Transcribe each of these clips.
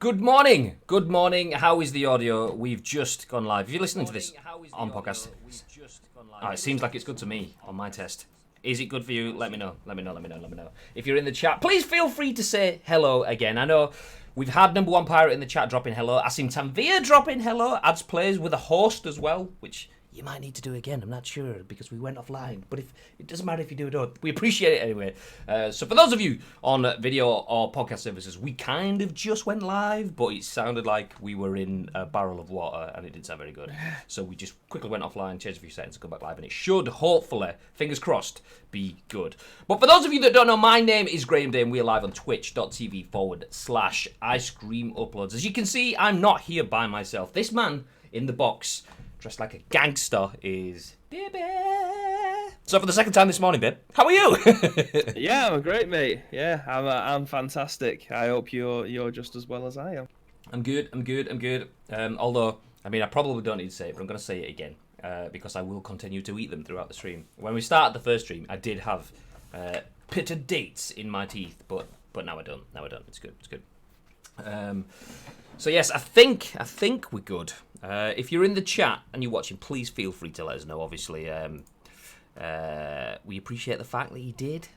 Good morning. Good morning. How is the audio? We've just gone live. If you're listening to this on podcast, it seems like it's good to me on my test. Is it good for you? Let me know. Let me know. If you're in the chat, please feel free to say hello again. I know we've had number one pirate in the chat dropping hello. I seen Tanvir dropping hello. Adds plays with a host as well, which you might need to do again. I'm not sure because we went offline. But if it doesn't matter if you do it or not. We appreciate it anyway. So for those of you on video or podcast services, we kind of just went live, but it sounded like we were in a barrel of water and it didn't sound very good. So we just quickly went offline, changed a few settings, and come back live, and it should hopefully, fingers crossed, be good. But for those of you that don't know, my name is Graham Day and we're live on twitch.tv/Ice Cream Uploads. As you can see, I'm not here by myself. This man in the box, dressed like a gangster, is Bibby. So for the second time this morning, Bib, how are you? Yeah, I'm great, mate. Yeah, I'm fantastic. I hope you're just as well as I am. I'm good. Although, I mean, I probably don't need to say it, but I'm going to say it again because I will continue to eat them throughout the stream. When we started the first stream, I did have pitted dates in my teeth, but now I don't. It's good. So yes, I think we're good. If you're in the chat and you're watching, please feel free to let us know. Obviously, we appreciate the fact that you did.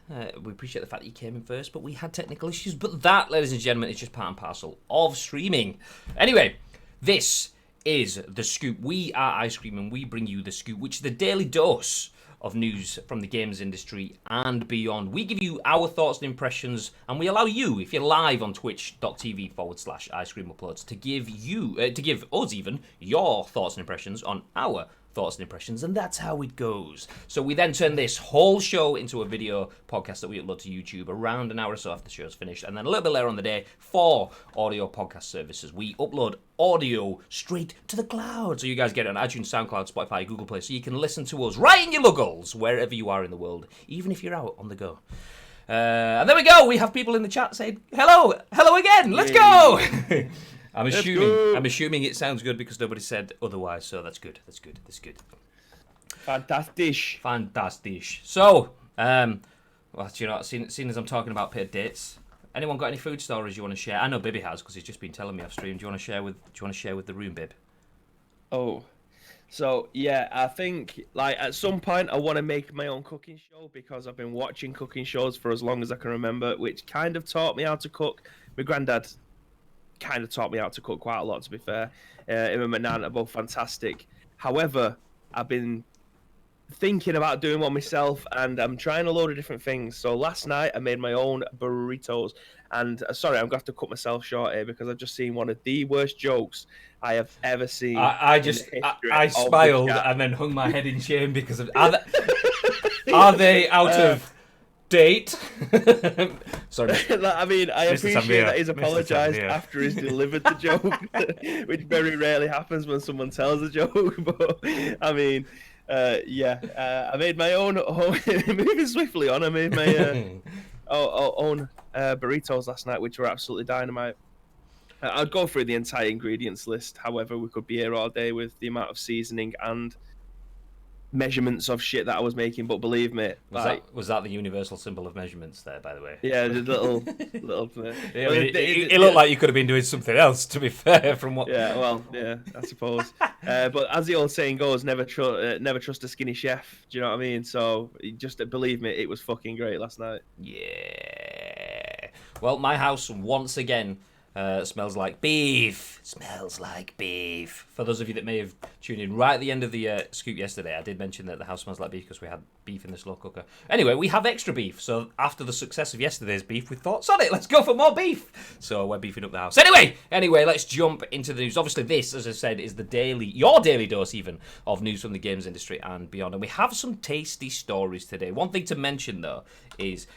We appreciate the fact that you came in first, but we had technical issues. But that, ladies and gentlemen, is just part and parcel of streaming. Anyway, this is The Scoop. We are Ice Cream, and we bring you The Scoop, which is the daily dose of news from the games industry and beyond. We give you our thoughts and impressions, and we allow you, if you're live on twitch.tv/Ice Cream Uploads, to give us even your thoughts and impressions on our thoughts and impressions, and that's how it goes. So we then turn this whole show into a video podcast that we upload to YouTube around an hour or so after the show's finished, and then a little bit later on the day for audio podcast services. We upload audio straight to the cloud, so you guys get it on iTunes, SoundCloud, Spotify, Google Play, so you can listen to us right in your luggles, wherever you are in the world, even if you're out on the go. And there we go. We have people in the chat saying, hello again, let's go! I'm assuming it sounds good because nobody said otherwise, so that's good. Fantastic. So, well, you know, seeing as I'm talking about paid dates, anyone got any food stories you want to share? I know Bibby has because he's just been telling me off stream. Do you want to share with the room, Bib? Oh, so yeah, I think like at some point I want to make my own cooking show because I've been watching cooking shows for as long as I can remember, which kind of taught me how to cook. My granddad kind of taught me how to cook quite a lot, to be fair. Him and my nan are both fantastic. However, I've been thinking about doing one myself, and I'm trying a load of different things. So last night I made my own burritos, and sorry, I'm going to have to cut myself short here because I've just seen one of the worst jokes I have ever seen. I smiled and then hung my head in shame because of are they out of date? Sorry. I mean, I appreciate that he's apologised after he's delivered the joke, which very rarely happens when someone tells a joke. But I mean, I made my own. Moving swiftly on, I made my own burritos last night, which were absolutely dynamite. I'd go through the entire ingredients list. However, we could be here all day with the amount of seasoning and measurements of shit that I was making, but believe me, was that the universal symbol of measurements there, by the way? Yeah, the little. Yeah, I mean, it looked like you could have been doing something else. To be fair, from what. Yeah, well, yeah, I suppose. But as the old saying goes, never trust a skinny chef. Do you know what I mean? So just believe me, it was fucking great last night. Yeah. Well, my house once again. Smells like beef. For those of you that may have tuned in right at the end of the scoop yesterday, I did mention that the house smells like beef because we had beef in the slow cooker. Anyway, we have extra beef. So after the success of yesterday's beef, we thought, sod it, let's go for more beef. So we're beefing up the house. Anyway, let's jump into the news. Obviously, this, as I said, is your daily dose even of news from the games industry and beyond. And we have some tasty stories today. One thing to mention though is,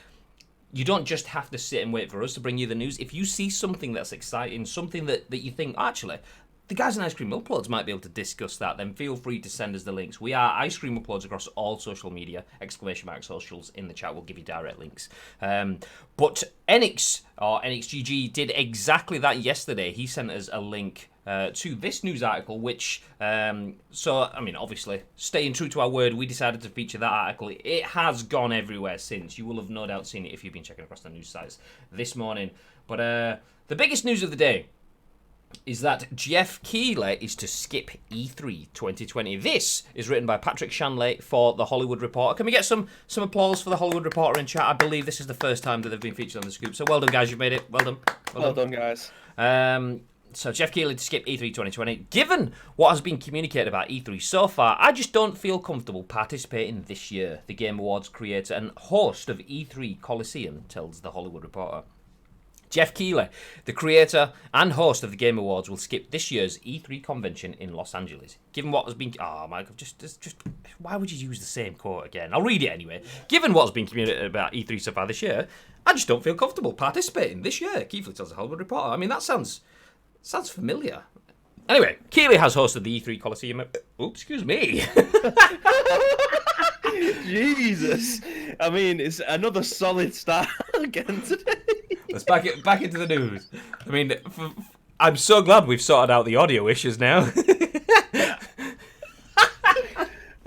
you don't just have to sit and wait for us to bring you the news. If you see something that's exciting, something that you think, actually, the guys in Ice Cream Uploads might be able to discuss that, then feel free to send us the links. We are Ice Cream Uploads across all social media, !socials in the chat. We'll give you direct links. But EnixGG did exactly that yesterday. He sent us a link to this news article, which, obviously, staying true to our word, we decided to feature that article. It has gone everywhere since. You will have no doubt seen it if you've been checking across the news sites this morning. But the biggest news of the day is that Geoff Keighley is to skip E3 2020. This is written by Patrick Shanley for The Hollywood Reporter. Can we get some applause for The Hollywood Reporter in chat? I believe this is the first time that they've been featured on the scoop. So well done, guys. You've made it. Well done. Well done, guys. So Geoff Keighley to skip E3 2020. Given what has been communicated about E3 so far, I just don't feel comfortable participating this year, the Game Awards creator and host of E3 Coliseum tells The Hollywood Reporter. Geoff Keighley, the creator and host of the Game Awards, will skip this year's E3 convention in Los Angeles. Given what has been... Oh, my God, just... Why would you use the same quote again? I'll read it anyway. Given what has been communicated about E3 so far this year, I just don't feel comfortable participating this year, Keighley tells The Hollywood Reporter. I mean, that sounds familiar. Anyway, Keighley has hosted the E3 Coliseum... Oops, excuse me. Jesus. I mean, it's another solid start again today. Let's back into the news. I mean, I'm so glad we've sorted out the audio issues now.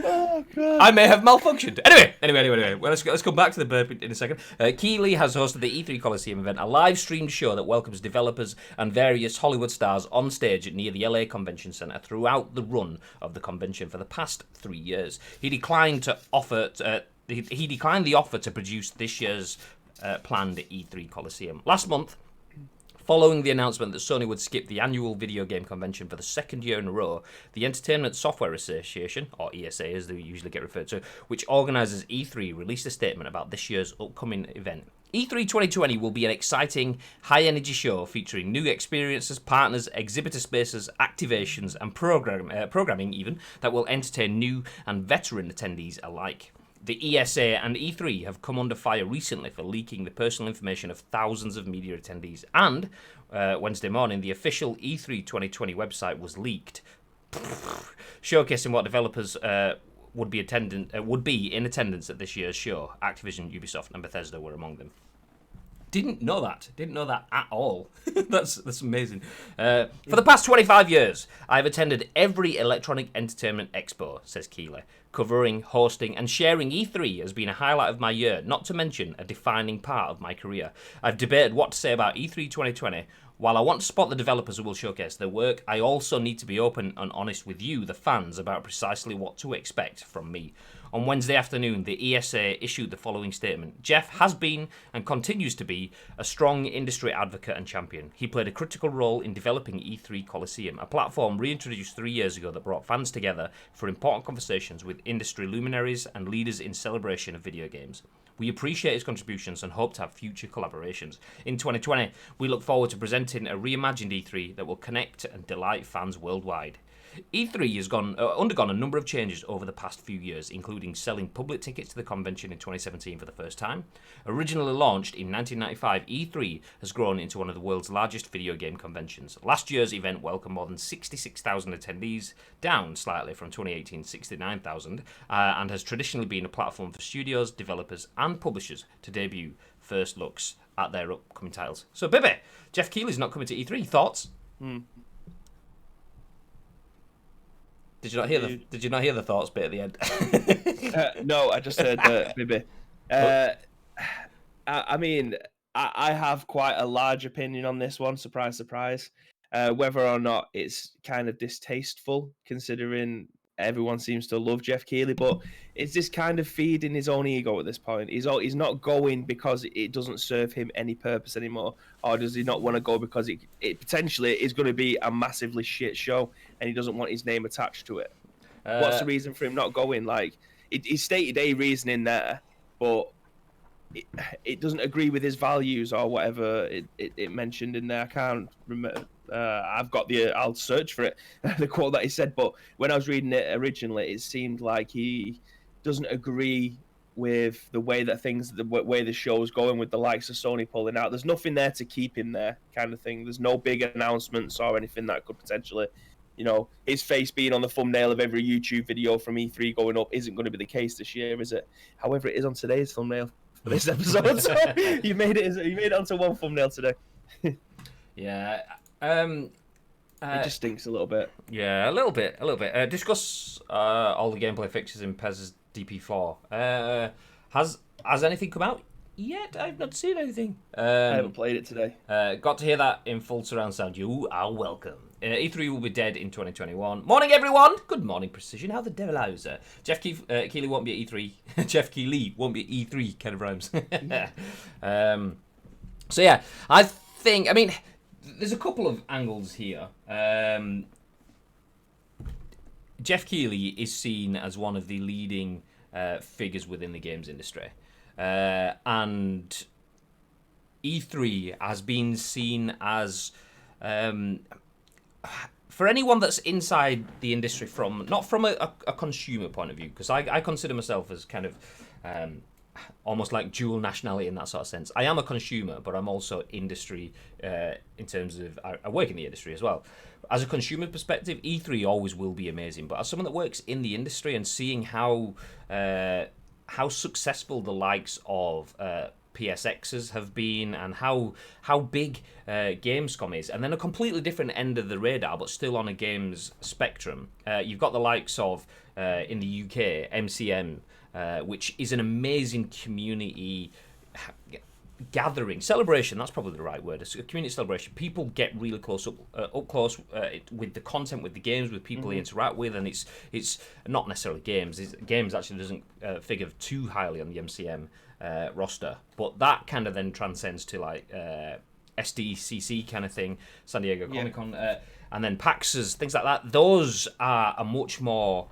Oh, God. I may have malfunctioned. Anyway. Well, let's come back to the burp in a second. Keighley has hosted the E3 Coliseum event, a live-streamed show that welcomes developers and various Hollywood stars on stage near the LA Convention Center throughout the run of the convention for the past 3 years. He declined the offer to produce this year's planned E3 Coliseum. Last month, following the announcement that Sony would skip the annual video game convention for the second year in a row, the Entertainment Software Association, or ESA as they usually get referred to, which organises E3, released a statement about this year's upcoming event. E3 2020 will be an exciting, high-energy show featuring new experiences, partners, exhibitor spaces, activations, and programming even that will entertain new and veteran attendees alike. The ESA and E3 have come under fire recently for leaking the personal information of thousands of media attendees, and Wednesday morning, the official E3 2020 website was leaked, showcasing what developers would be in attendance at this year's show. Activision, Ubisoft, and Bethesda were among them. Didn't know that at all. That's amazing. For the past 25 years, I've attended every electronic entertainment expo, says Keighley. Covering, hosting, and sharing E3 has been a highlight of my year, not to mention a defining part of my career. I've debated what to say about E3 2020. While I want to spot the developers who will showcase their work, I also need to be open and honest with you, the fans, about precisely what to expect from me. On Wednesday afternoon, the ESA issued the following statement. Geoff has been and continues to be a strong industry advocate and champion. He played a critical role in developing E3 Coliseum, a platform reintroduced 3 years ago that brought fans together for important conversations with industry luminaries and leaders in celebration of video games. We appreciate his contributions and hope to have future collaborations. In 2020, we look forward to presenting a reimagined E3 that will connect and delight fans worldwide. E3 has undergone a number of changes over the past few years, including selling public tickets to the convention in 2017 for the first time. Originally launched in 1995, E3 has grown into one of the world's largest video game conventions. Last year's event welcomed more than 66,000 attendees, down slightly from 2018's 69,000, and has traditionally been a platform for studios, developers, and publishers to debut first looks at their upcoming titles. So, Bibby, Geoff Keighley's not coming to E3. Thoughts? Did you not hear the thoughts bit at the end? No, I just heard Bibi. I mean, I have quite a large opinion on this one. Surprise, surprise. Whether or not it's kind of distasteful, considering everyone seems to love Geoff Keighley, but it's this kind of feeding his own ego at this point. He's not going because it doesn't serve him any purpose anymore, or does he not want to go because it potentially is going to be a massively shit show and he doesn't want his name attached to it? What's the reason for him not going? Like, he stated a reason in there, but it doesn't agree with his values or whatever it mentioned in there. I can't remember. I'll search for it, the quote that he said, but when I was reading it originally, it seemed like he doesn't agree with the way that the way the show's going, with the likes of Sony pulling out. There's nothing there to keep him there, kind of thing. There's no big announcements or anything that could potentially, his face being on the thumbnail of every YouTube video from E3 going up isn't going to be the case this year, is it? However, it is on today's thumbnail for this episode, so you made it onto one thumbnail today. Yeah. It just stinks a little bit. Yeah, a little bit. Discuss all the gameplay fixes in PES's DP4. Has anything come out yet. I've not seen anything. I haven't played it today. Got to hear that in full surround sound. You are welcome. E3 will be dead in 2021. Morning, everyone. Good morning, Precision. How the devil is it? Geoff Keighley won't be at E3. Geoff Keighley won't be at E3. Kind of rhymes. So yeah, I think. I mean, there's a couple of angles here. Geoff Keighley is seen as one of the leading figures within the games industry, and E3 has been seen as, for anyone that's inside the industry not from a consumer point of view, because I consider myself as kind of almost like dual nationality in that sort of sense. I am a consumer, but I'm also industry in terms of I work in the industry as well. As a consumer perspective, E3 always will be amazing. But as someone that works in the industry and seeing how successful the likes of PSXs have been and how big Gamescom is, and then a completely different end of the radar, but still on a games spectrum. You've got the likes of in the UK MCM. Which is an amazing community gathering celebration. That's probably the right word. It's a community celebration. People get really close up close with the content, with the games, with people they interact with, and it's not necessarily games. Games actually doesn't figure too highly on the MCM roster, but that kind of then transcends to like SDCC kind of thing, San Diego Comic Con, and then PAXs, things like that. Those are a much more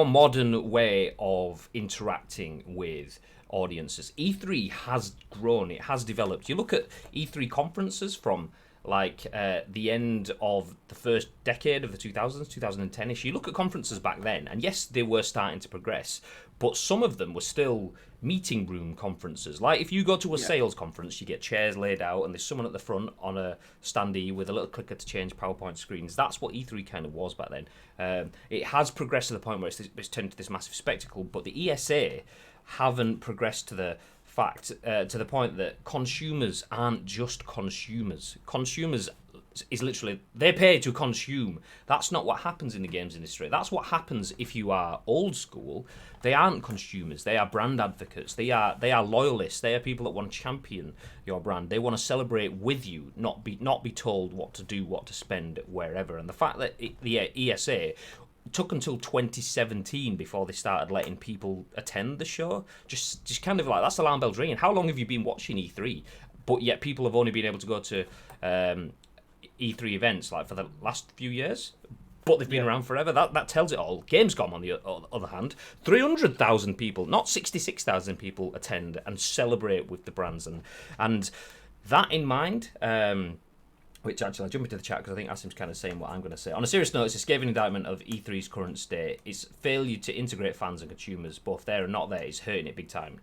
modern way of interacting with audiences. E3 has grown, it has developed. You look at E3 conferences from like the end of the first decade of the 2000s, 2010-ish. You look at conferences back then, and yes, they were starting to progress, but some of them were still meeting room conferences. Like if you go to a sales conference, you get chairs laid out and there's someone at the front on a standee with a little clicker to change PowerPoint screens. That's what E3 kind of was back then. It has progressed to the point where it's turned into this massive spectacle, but the ESA haven't progressed to the point that consumers aren't just consumers. Consumers is literally, they pay to consume. That's not what happens in the games industry. That's what happens if you are old school. They aren't consumers. They are brand advocates. They are loyalists. They are people that want to champion your brand. They want to celebrate with you, not be told what to do, what to spend, wherever. And the fact that the ESA took until 2017 before they started letting people attend the show, just kind of like, that's alarm bells ringing. How long have you been watching E3, but yet people have only been able to go to E3 events like for the last few years, but they've been around forever? That tells it all. Gamescom, on the other hand, 300,000 people, not 66,000 people, attend and celebrate with the brands, and that in mind. Which actually, I'll jump into the chat because I think Asim's kind of saying what I'm going to say. On a serious note, it's a scathing indictment of E3's current state. Its failure to integrate fans and consumers, both there and not there, is hurting it big time.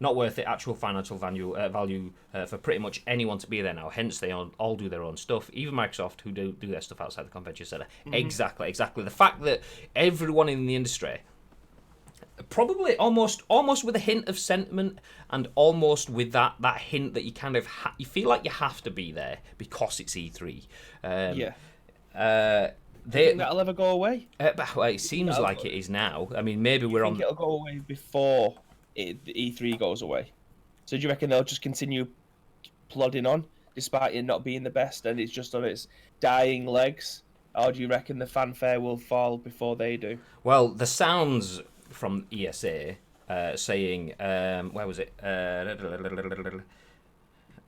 Not worth the actual financial value for pretty much anyone to be there now. Hence, they all do their own stuff. Even Microsoft, who do their stuff outside the convention center. Exactly. The fact that everyone in the industry, probably almost with a hint of sentiment and almost with that hint that you kind of you feel like you have to be there because it's E3. Do you think that'll ever go away? Well, it seems like it is now. I mean, maybe we're on. It'll go away before the E3 goes away. So do you reckon they'll just continue plodding on despite it not being the best and it's just on its dying legs? Or do you reckon the fanfare will fall before they do? Well, the sounds from ESA saying, where was it?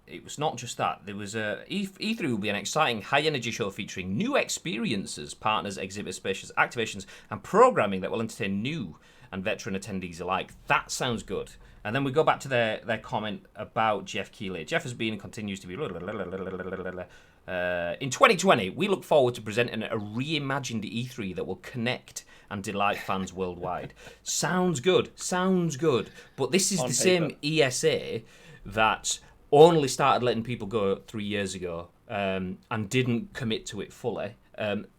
It was not just that. There was E3 will be an exciting, high-energy show featuring new experiences, partners, exhibit spaces, activations, and programming that will entertain new and veteran attendees alike. That sounds good. And then we go back to their comment about Geoff Keighley. Geoff has been and continues to be. In 2020, we look forward to presenting a reimagined E3 that will connect and delight fans worldwide. Sounds good. But this is the same ESA that only started letting people go 3 years ago and didn't commit to it fully.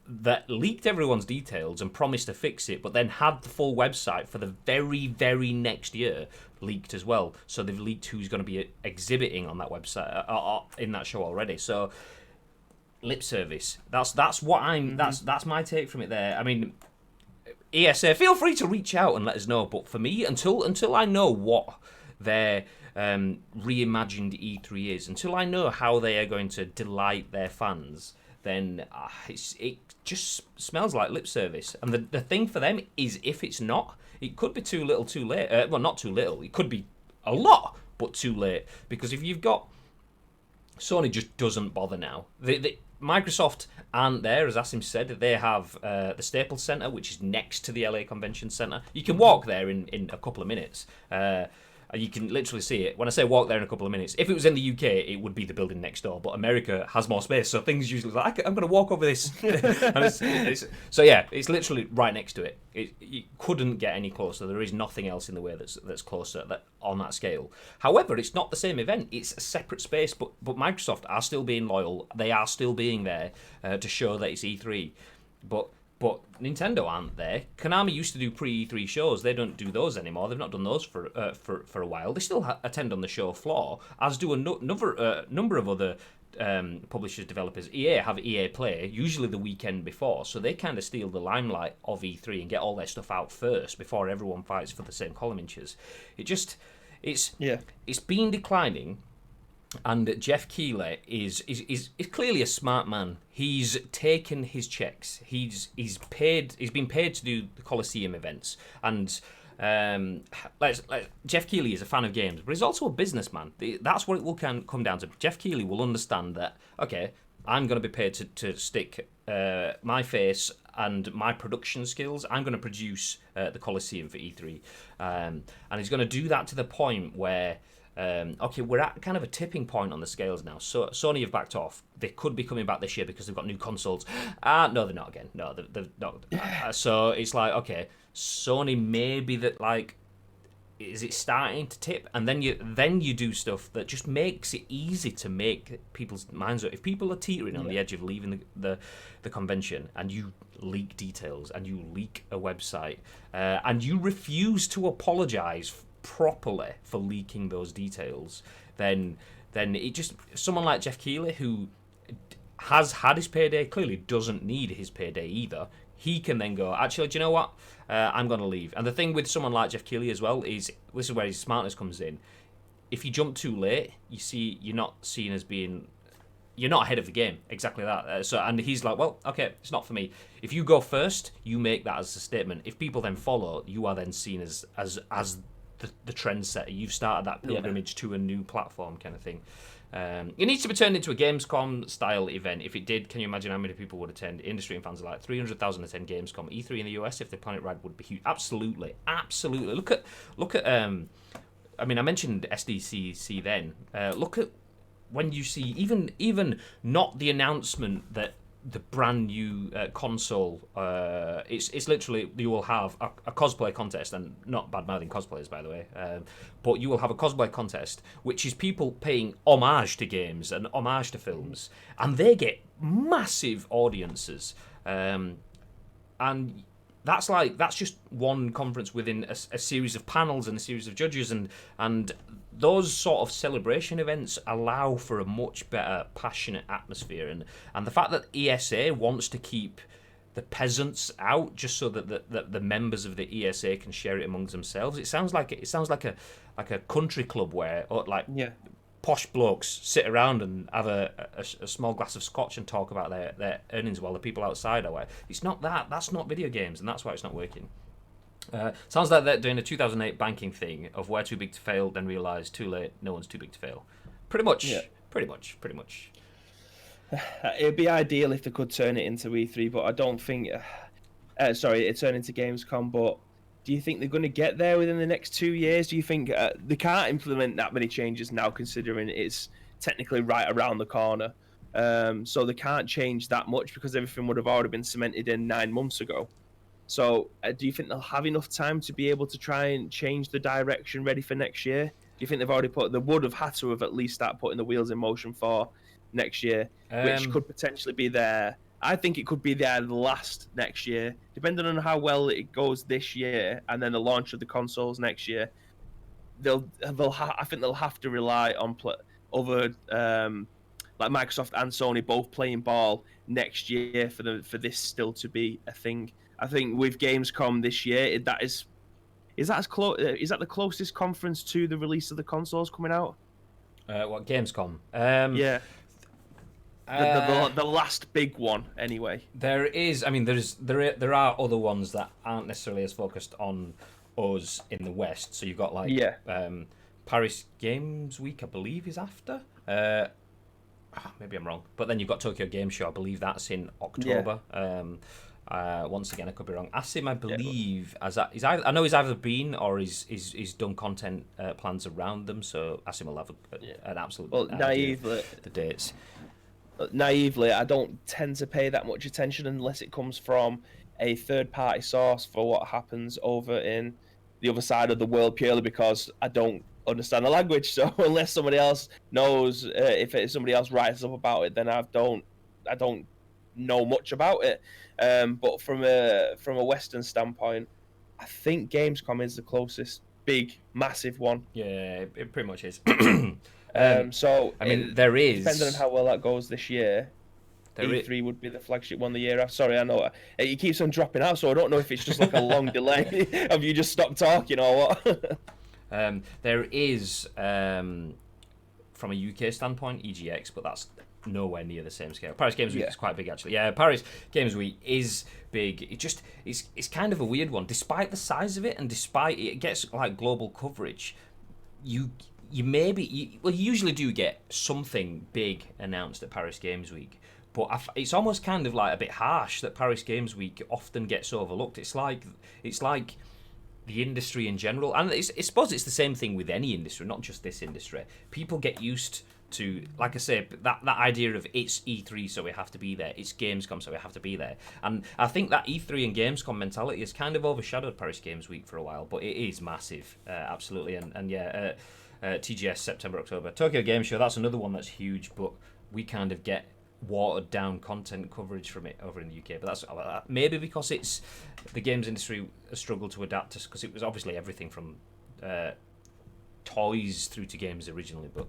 That leaked everyone's details and promised to fix it, but then had the full website for the very, very next year leaked as well. So they've leaked who's going to be exhibiting on that website in that show already. So lip service. That's what I'm. That's my take from it there. I mean, ESA, feel free to reach out and let us know. But for me, until I know what their reimagined E3 is, until I know how they are going to delight their fans, then it just smells like lip service. And the thing for them is, if it's not, it could be too little, too late. Well, not too little. It could be a lot, but too late. Because if you've got Sony just doesn't bother now. Microsoft aren't there, as Asim said. They have the Staples Center, which is next to the LA Convention Center. You can walk there in a couple of minutes. You can literally see it. When I say walk there in a couple of minutes, if it was in the UK, it would be the building next door. But America has more space, so things usually like, I'm going to walk over this. So yeah, it's literally right next to it. You couldn't get any closer. There is nothing else in the way that's closer on that scale. However, it's not the same event. It's a separate space, but Microsoft are still being loyal. They are still being there to show that it's E3. But Nintendo aren't there. Konami used to do pre-E3 shows. They don't do those anymore. They've not done those for a while. They still attend on the show floor, as do a number of other publishers, developers. EA have EA Play, usually the weekend before, so they kind of steal the limelight of E3 and get all their stuff out first before everyone fights for the same column inches. It's been declining. And Geoff Keighley is clearly a smart man. He's taken his checks. He's been paid to do the Coliseum events. And Geoff Keighley is a fan of games, but he's also a businessman. That's what it will come down to. Geoff Keighley will understand that, okay, I'm going to be paid to stick my face and my production skills. I'm going to produce the Coliseum for E3. And he's going to do that to the point where okay, we're at kind of a tipping point on the scales now. So Sony have backed off. They could be coming back this year because they've got new consoles. No, they're not again. No, they're not. So it's like, okay, Sony maybe that, like, is it starting to tip? And then you do stuff that just makes it easy to make people's minds up. If people are teetering on the edge of leaving the convention, and you leak details and you leak a website and you refuse to apologize properly for leaking those details, then it just, someone like Geoff Keighley, who has had his payday, clearly doesn't need his payday either, he can then go, actually, do you know what, I'm going to leave. And the thing with someone like Geoff Keighley as well is, this is where his smartness comes in. If you jump too late, you're not seen as being, you're not ahead of the game. Exactly that. And he's like, well, okay, it's not for me. If you go first, you make that as a statement. If people then follow, you are then seen as the trendsetter. You've started that pilgrimage to a new platform kind of thing. It needs to be turned into a Gamescom style event. If it did, can you imagine how many people would attend? Industry and fans are like 300,000 attend Gamescom. E3 in the US, if they plan it right, would be huge. Absolutely. Look at I mean, I mentioned SDCC then. Look at when you see even not the announcement that the brand new console, it's literally, you will have a cosplay contest, and not bad-mouthing cosplayers, by the way, but you will have a cosplay contest, which is people paying homage to games and homage to films, and they get massive audiences, and that's just one conference within a series of panels and a series of judges, and those sort of celebration events allow for a much better, passionate atmosphere, and the fact that ESA wants to keep the peasants out just so that the members of the ESA can share it amongst themselves. It sounds like a country club where posh blokes sit around and have a small glass of scotch and talk about their earnings while the people outside are away. It's not that. That's not video games, and that's why it's not working. Sounds like they're doing a 2008 banking thing of we're too big to fail, then realise too late, no one's too big to fail. Pretty much. It'd be ideal if they could turn it into E3, but I don't think. It turned into Gamescom, but do you think they're going to get there within the next 2 years? Do you think they can't implement that many changes now, considering it's technically right around the corner? So they can't change that much because everything would have already been cemented in 9 months ago. So do you think they'll have enough time to be able to try and change the direction ready for next year? Do you think they would have had to have at least start putting the wheels in motion for next year, which could potentially be there? I think it could be there last next year, depending on how well it goes this year, and then the launch of the consoles next year. I think they'll have to rely on other like Microsoft and Sony both playing ball next year for this still to be a thing. I think with Gamescom this year, that is that as close? Is that the closest conference to the release of the consoles coming out? What Gamescom? Yeah, the last big one, anyway. There is, I mean, there are other ones that aren't necessarily as focused on us in the West. So you've got like Paris Games Week, I believe, is after. Maybe I'm wrong, but then you've got Tokyo Game Show. I believe that's in October. Once again, I could be wrong. Asim, I believe, I know he's either been or he's done content plans around them. So Asim will have an absolute naively the dates. Naively, I don't tend to pay that much attention unless it comes from a third-party source for what happens over in the other side of the world, purely because I don't understand the language. So unless somebody else knows, if somebody else writes up about it, then I don't know much about it. But from a Western standpoint, I think Gamescom is the closest big, massive one. Yeah, it pretty much is. So I mean, there is, depending on how well that goes this year, E3 would be the flagship one the year after. Sorry, I know it keeps on dropping out, so I don't know if it's just like a long delay of you just stopped talking or what. There is, from a UK standpoint, EGX, but that's nowhere near the same scale. Paris Games Week is quite big, actually. Yeah, Paris Games Week is big. It's kind of a weird one, despite the size of it, and despite it gets like global coverage. You usually do get something big announced at Paris Games Week, but it's almost kind of like a bit harsh that Paris Games Week often gets overlooked. It's like the industry in general, and I suppose it's the same thing with any industry, not just this industry. People get used to, like I say, that idea of it's E3, so we have to be there. It's Gamescom, so we have to be there. And I think that E3 and Gamescom mentality has kind of overshadowed Paris Games Week for a while, but it is massive, absolutely. And TGS September, October. Tokyo Game Show, that's another one that's huge, but we kind of get watered down content coverage from it over in the UK. But that's maybe because it's the games industry has struggled to adapt to, because it was obviously everything from toys through to games originally. But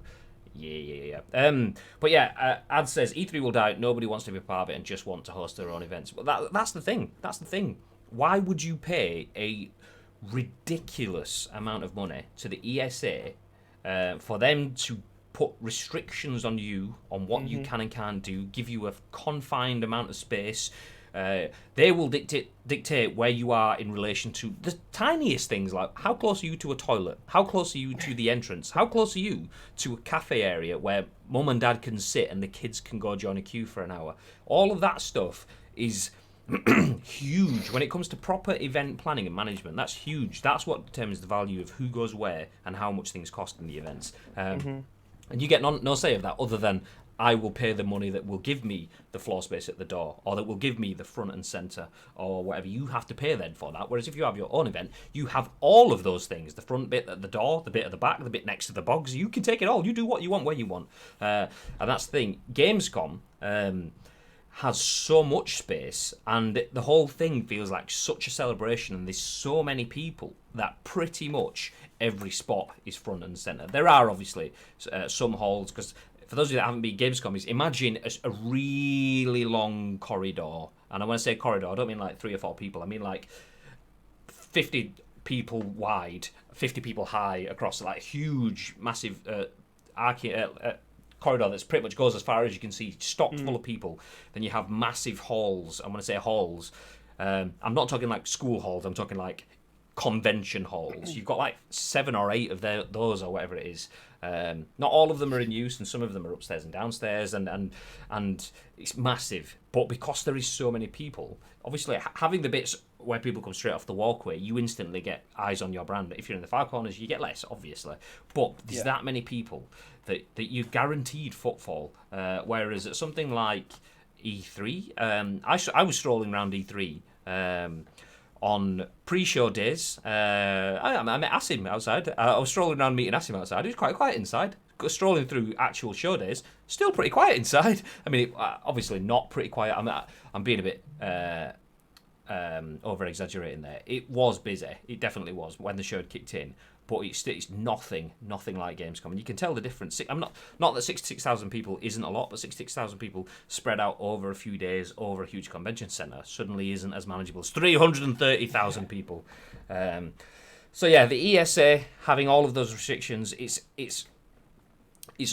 Ad says E3 will die. Nobody wants to be part of it and just want to host their own events. But that's the thing. That's the thing. Why would you pay a ridiculous amount of money to the ESA for them to put restrictions on you on what you can and can't do, give you a confined amount of space? They will dictate where you are in relation to the tiniest things, like how close are you to a toilet, how close are you to the entrance, how close are you to a cafe area where mum and dad can sit and the kids can go join a queue for an hour. All of that stuff is huge when it comes to proper event planning and management. That's huge. That's what determines the value of who goes where and how much things cost in the events. And you get no say of that other than I will pay the money that will give me the floor space at the door, or that will give me the front and centre, or whatever. You have to pay then for that. Whereas if you have your own event, you have all of those things: the front bit at the door, the bit at the back, the bit next to the bogs. You can take it all. You do what you want where you want, and that's the thing. Gamescom has so much space, and the whole thing feels like such a celebration, and there's so many people that pretty much every spot is front and centre. There are obviously some halls, because for those of you that haven't been Gamescom, imagine a really long corridor, and when I say corridor, I don't mean like 3 or 4 people, I mean like 50 people wide, 50 people high, across like huge, massive corridor that's pretty much goes as far as you can see, stocked full of people. Then you have massive halls. And when I say halls, I'm not talking like school halls, I'm talking like convention halls. You've got like 7 or 8 of those or whatever it is. Not all of them are in use, and some of them are upstairs and downstairs, and it's massive. But because there is so many people, obviously having the bits where people come straight off the walkway, you instantly get eyes on your brand. If you're in the far corners, you get less, obviously. But there's that many people that you're guaranteed footfall. Whereas at something like E3, I was strolling around E3 on pre-show days. I met Asim outside. I was strolling around meeting Asim outside. It was quite quiet inside. Strolling through actual show days, still pretty quiet inside. I mean, obviously not pretty quiet. I'm being a bit over-exaggerating there. It was busy. It definitely was when the show had kicked in. but it's nothing like Gamescom. And you can tell the difference. I'm not that 66,000 people isn't a lot, but 66,000 people spread out over a few days over a huge convention centre suddenly isn't as manageable as 330,000 people. So yeah, the ESA having all of those restrictions, it's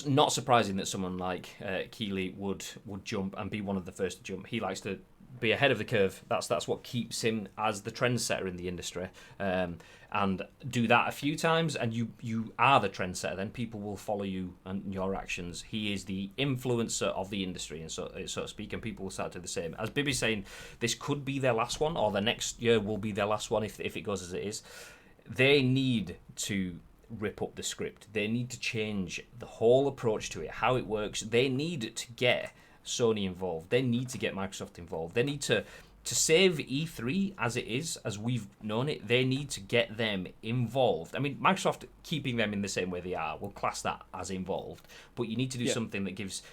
not surprising that someone like Keighley would jump and be one of the first to jump. He likes to be ahead of the curve. That's what keeps him as the trendsetter in the industry. And do that a few times, and you are the trendsetter. Then people will follow you and your actions. He is the influencer of the industry, and so to speak, and people will start to do the same. As Bibby's saying, this could be their last one, or the next year will be their last one if it goes as it is. They need to rip up the script. They need to change the whole approach to it, how it works. They need to get Sony involved. They need to get Microsoft involved. They need to save E3 as it is, as we've known it. They need to get them involved. I mean, Microsoft keeping them in the same way they are, we'll class that as involved. But you need to do something that gives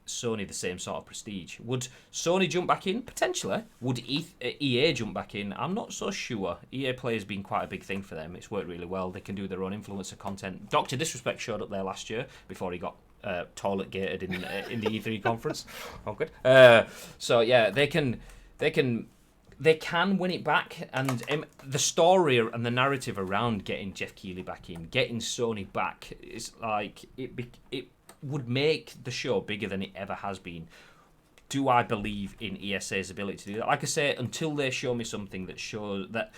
Sony the same sort of prestige. Would Sony jump back in? Potentially. Would EA jump back in? I'm not so sure. EA Play has been quite a big thing for them. It's worked really well. They can do their own influencer content. Dr. Disrespect showed up there last year before he got toilet gated in the E3 conference. Oh, good. So yeah, they can win it back, and the story and the narrative around getting Geoff Keighley back in, getting Sony back, is like it would make the show bigger than it ever has been. Do I believe in ESA's ability to do that? Like I say, until they show me something that shows that,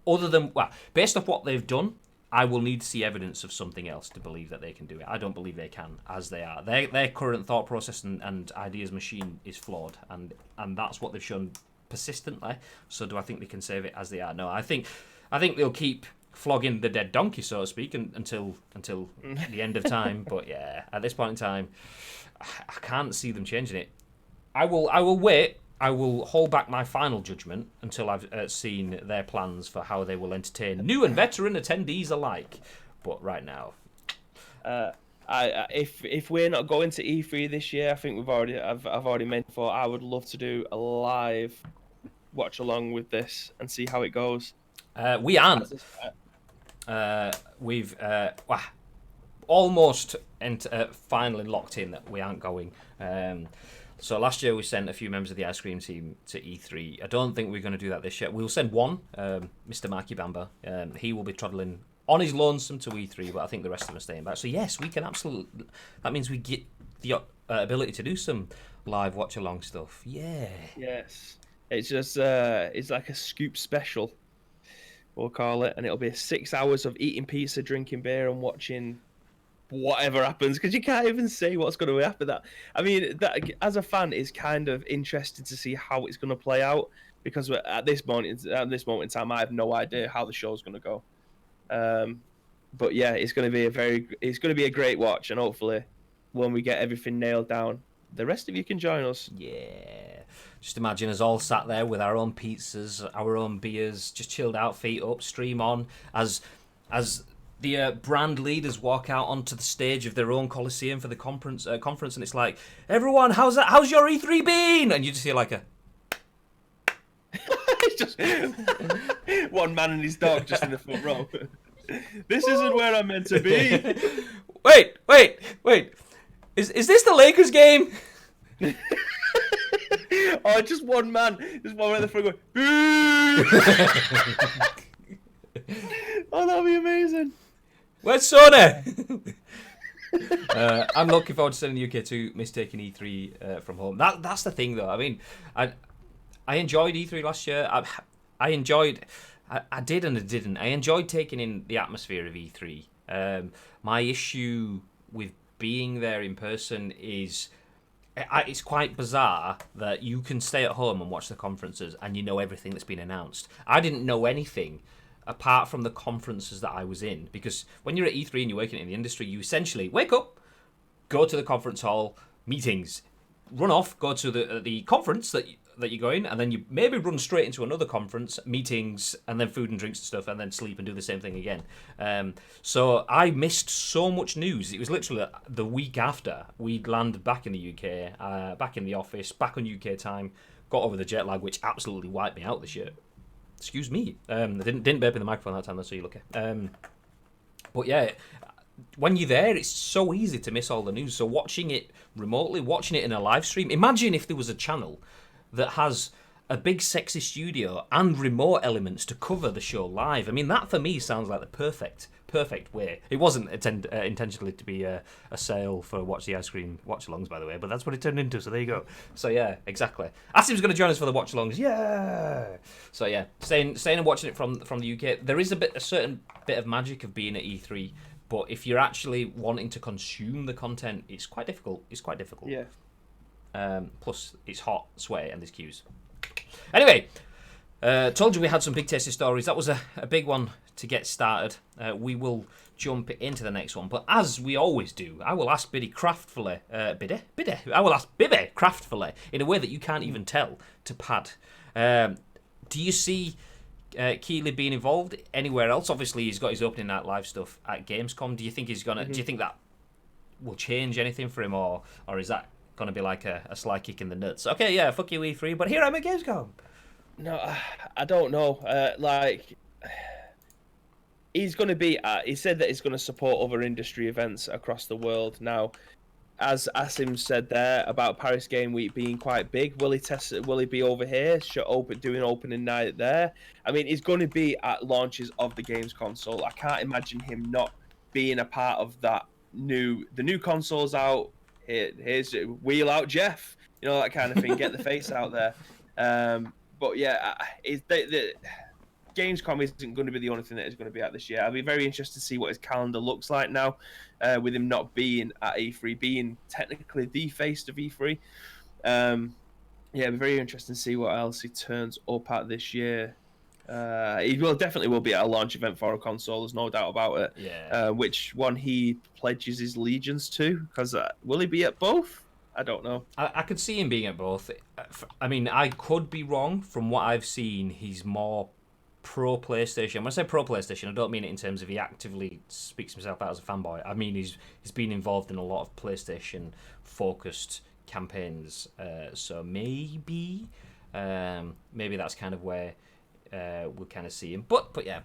other than, well, based off what they've done, I will need to see evidence of something else to believe that they can do it. I don't believe they can, as they are. Their current thought process and ideas machine is flawed, and that's what they've shown persistently. So do I think they can save it as they are? No, I think they'll keep flogging the dead donkey, so to speak, until the end of time. But yeah, at this point in time, I can't see them changing it. I will wait. I will hold back my final judgment until I've seen their plans for how they will entertain new and veteran attendees alike. But right now, if we're not going to E3 this year, I think I've already mentioned before, I would love to do a live watch along with this and see how it goes. We aren't. We've almost finally locked in that we aren't going. So last year we sent a few members of the ice cream team to E3. I don't think we're going to do that this year. We'll send one, Mr. Marky Bamba. He will be travelling on his lonesome to E3, but I think the rest of them are staying back. So yes, we can absolutely. That means we get the ability to do some live watch along stuff. Yeah. Yes. It's just it's like a scoop special, we'll call it, and it'll be 6 hours of eating pizza, drinking beer, and watching whatever happens, because you can't even say what's going to happen. That, I mean, that as a fan is kind of interesting to see how it's going to play out, because at this moment in time, I have no idea how the show's going to go. But yeah, it's going to be a great watch, and hopefully, when we get everything nailed down, the rest of you can join us. Yeah. Just imagine us all sat there with our own pizzas, our own beers, just chilled out, feet up, stream on, as the brand leaders walk out onto the stage of their own coliseum for the conference, and it's like, everyone, how's your E3 been? And you just hear like a... It's just one man and his dog just in the front row. This isn't where I'm meant to be. Wait. Is this the Lakers game? Oh, just one man. Just one right in the front going, boo! Oh, that'll be amazing. Where's Sony? I'm looking forward to sending the UK to mistaking E3 from home. That's the thing, though. I mean, I enjoyed E3 last year. I did and I didn't. I enjoyed taking in the atmosphere of E3. My issue with being there in person is... It's quite bizarre that you can stay at home and watch the conferences and you know everything that's been announced. I didn't know anything apart from the conferences that I was in, because when you're at E3 and you're working in the industry, you essentially wake up, go to the conference hall, meetings, run off, go to the conference that you're going, and then you maybe run straight into another conference, meetings, and then food and drinks and stuff, and then sleep and do the same thing again. So I missed so much news. It was literally the week after we'd landed back in the UK, back in the office, back on UK time, got over the jet lag, which absolutely wiped me out this year. Excuse me. I didn't burp in the microphone that time, though, so you're lucky. But yeah, when you're there, it's so easy to miss all the news. So watching it remotely, watching it in a live stream. Imagine if there was a channel that has a big sexy studio and remote elements to cover the show live. I mean, that for me sounds like the perfect way. It wasn't intentionally to be a sale for Watch the Ice Cream watch-alongs, by the way, but that's what it turned into, so there you go. So yeah, exactly. Asim's going to join us for the watch-alongs, yeah! So yeah, staying and watching it from the UK. There is a certain bit of magic of being at E3, but if you're actually wanting to consume the content, it's quite difficult. Yeah. Plus, it's hot, sweaty, and there's queues. Anyway, told you we had some big tasty stories. That was a big one to get started. We will jump into the next one, but as we always do, I will ask Biddy craftfully, I will ask Bibby craftfully in a way that you can't even tell to pad. Do you see Keighley being involved anywhere else? Obviously, he's got his opening night live stuff at Gamescom. Do you think he's gonna? Do you think that will change anything for him, or is that gonna be like a sly kick in the nuts? Okay, yeah, fuck you, E3, but here I'm at Gamescom. No, I don't know. He's going to be. He said that he's going to support other industry events across the world. Now, as Asim said there about Paris Game Week being quite big, will he be over here, doing opening night there? I mean, he's going to be at launches of the games console. I can't imagine him not being a part of that. The new console's out. Here's wheel out Geoff. You know, that kind of thing. Get the face out there. But yeah, the Gamescom isn't going to be the only thing that is going to be out this year. I'll be very interested to see what his calendar looks like now, with him not being at E3, being technically the face of E3. Yeah, it'll be very interesting to see what else he turns up at this year. He definitely will be at a launch event for a console. There's no doubt about it. Yeah. Which one he pledges his allegiance to? Because will he be at both? I don't know. I could see him being at both. I mean, I could be wrong. From what I've seen, he's more pro PlayStation. When I say pro PlayStation, I don't mean it in terms of he actively speaks himself out as a fanboy. I mean he's been involved in a lot of PlayStation focused campaigns. So maybe that's kind of where we'll kind of see him. But yeah,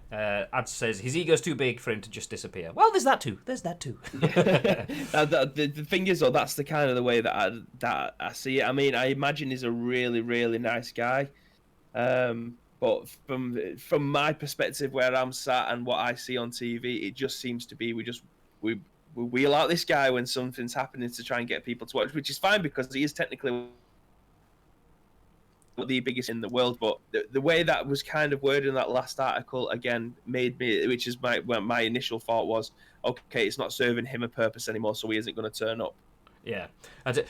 Ad says his ego's too big for him to just disappear. Well, there's that too. The thing is, though, that's the kind of the way that I see it. I mean, I imagine he's a really, really nice guy. But from my perspective, where I'm sat and what I see on TV, it just seems to be we wheel out this guy when something's happening to try and get people to watch, which is fine because he is technically the biggest in the world. But the way that was kind of worded in that last article again made me, which is my initial thought was, okay, it's not serving him a purpose anymore, so he isn't going to turn up. Yeah, I do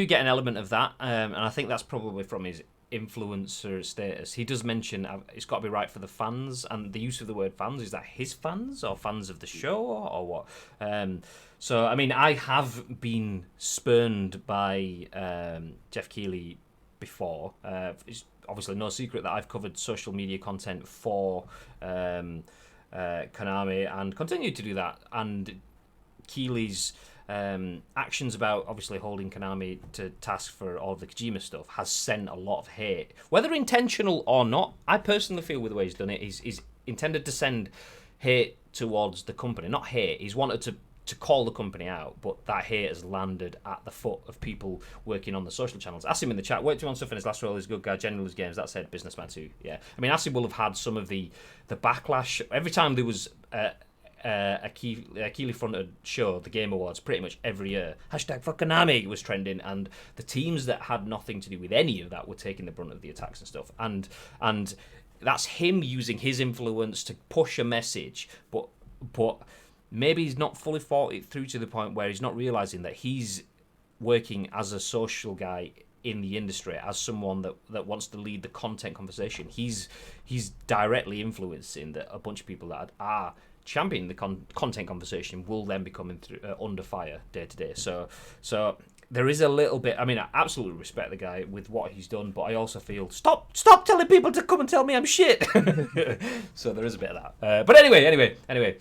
get an element of that, and I think that's probably from his influencer status. He does mention it's got to be right for the fans, and the use of the word fans, is that his fans or fans of the show or what? So I mean, I have been spurned by Geoff Keighley before. It's obviously no secret that I've covered social media content for Konami and continue to do that, and Keighley's actions about obviously holding Konami to task for all the Kojima stuff has sent a lot of hate, whether intentional or not. I personally feel with the way he's done it, he's intended to send hate towards the company. Not hate, he's wanted to call the company out, but that hate has landed at the foot of people working on the social channels. Asim in the chat, worked on stuff in his last role, he's a good guy, generally loves games, that said, businessman too. Yeah, I mean, Asim will have had some of the backlash every time there was a Keighley fronted show, the Game Awards, pretty much every year. Hashtag for Konami was trending, and the teams that had nothing to do with any of that were taking the brunt of the attacks and stuff. And that's him using his influence to push a message, but maybe he's not fully thought it through to the point where he's not realizing that he's working as a social guy in the industry, as someone that wants to lead the content conversation. He's directly influencing that a bunch of people that are championing the content conversation will then be coming through under fire day to day. So there is a little bit. I mean, I absolutely respect the guy with what he's done, but I also feel stop telling people to come and tell me I'm shit. So there is a bit of that. But anyway.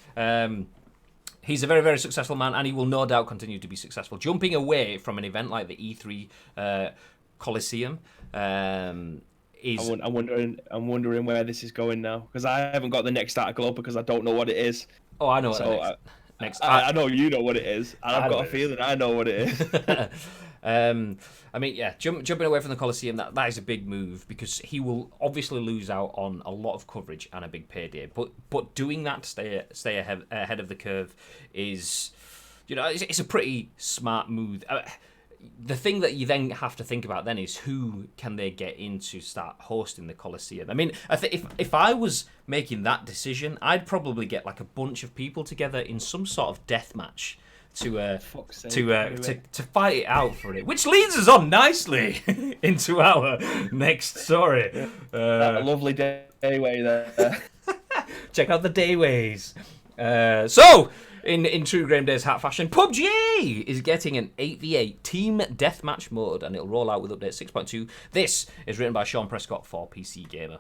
He's a very, very successful man, and he will no doubt continue to be successful. Jumping away from an event like the E3 Coliseum is... I'm wondering where this is going now, because I haven't got the next article up because I don't know what it is. Oh, I know what the So next. I know you know what it is, and I I've know got a what it is. feeling I know what it is. I mean, yeah, jumping away from the Coliseum, that is a big move because he will obviously lose out on a lot of coverage and a big payday. But doing that to stay ahead of the curve is, it's a pretty smart move. The thing that you then have to think about then is who can they get in to start hosting the Coliseum. I mean, if I was making that decision, I'd probably get like a bunch of people together in some sort of death match to fight it out for it, which leads us on nicely into our next story. That lovely dayway there. Check out the dayways. So, in true Graham Day's hat fashion, PUBG is getting an 8v8 team deathmatch mode, and it'll roll out with update 6.2. This is written by Shaun Prescott for PC Gamer.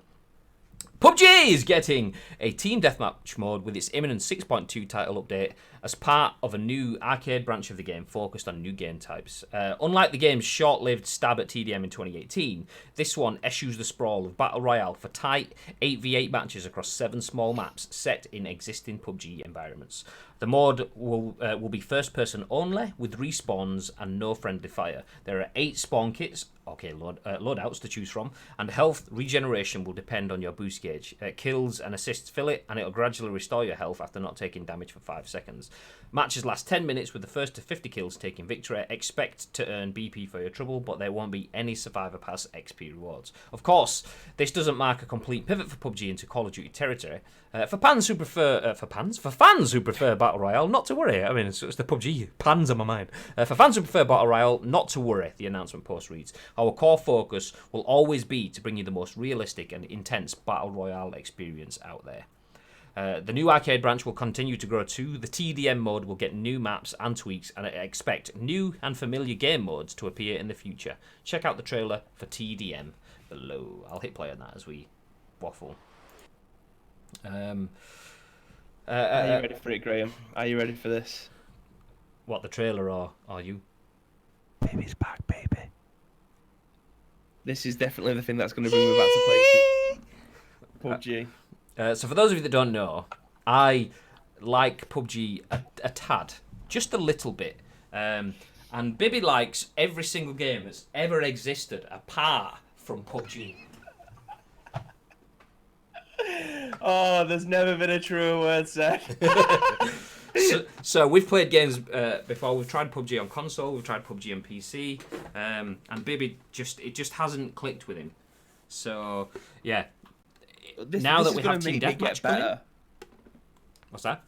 PUBG is getting a team deathmatch mode with its imminent 6.2 title update as part of a new arcade branch of the game focused on new game types. Unlike the game's short-lived stab at TDM in 2018, this one eschews the sprawl of Battle Royale for tight 8v8 matches across 7 small maps set in existing PUBG environments. The mode will be first-person only, with respawns and no friendly fire. There are 8 spawn kits, loadouts to choose from, and health regeneration will depend on your boost gauge. Kills and assists fill it, and it will gradually restore your health after not taking damage for 5 seconds. Matches last 10 minutes with the first to 50 kills taking victory. Expect to earn BP for your trouble, but there won't be any Survivor Pass XP rewards. Of course, this doesn't mark a complete pivot for PUBG into Call of Duty territory. For fans who prefer Battle Royale, not to worry. I mean, it's the PUBG pans on my mind. For fans who prefer Battle Royale, not to worry. The announcement post reads: "Our core focus will always be to bring you the most realistic and intense Battle Royale experience out there." The new arcade branch will continue to grow too. The TDM mode will get new maps and tweaks, and I expect new and familiar game modes to appear in the future. Check out the trailer for TDM below. I'll hit play on that as we waffle. Are you ready for it, Graham? Are you ready for this? What, the trailer, or are you? Baby's back, baby. This is definitely the thing that's going to bring me back to play PUBG. So for those of you that don't know, I like PUBG a tad, just a little bit. And Bibby likes every single game that's ever existed apart from PUBG. Oh, there's never been a truer word said. So we've played games before. We've tried PUBG on console. We've tried PUBG on PC. And Bibby just hasn't clicked with him. So yeah. Now that we have Team Deathmatch coming, what's that?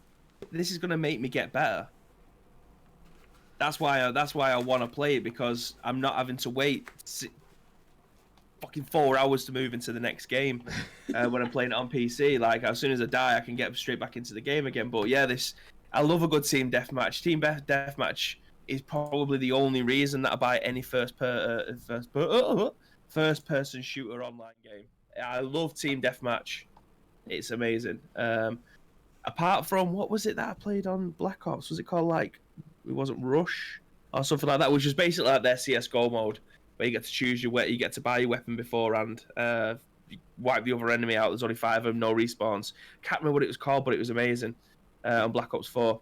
This is going to make me get better. That's why I want to play it, because I'm not having to wait fucking 4 hours to move into the next game when I'm playing it on PC. Like, as soon as I die, I can get straight back into the game again. But yeah, I love a good team deathmatch. Team deathmatch is probably the only reason that I buy any first person shooter online game. I love team deathmatch. It's amazing. Apart from, what was it that I played on Black Ops? Was it called, like, it wasn't Rush or something like that, which is basically like their CS:GO mode, where you get to choose you get to buy your weapon beforehand. You wipe the other enemy out. There's only 5 of them, no respawns. Can't remember what it was called, but it was amazing on Black Ops 4.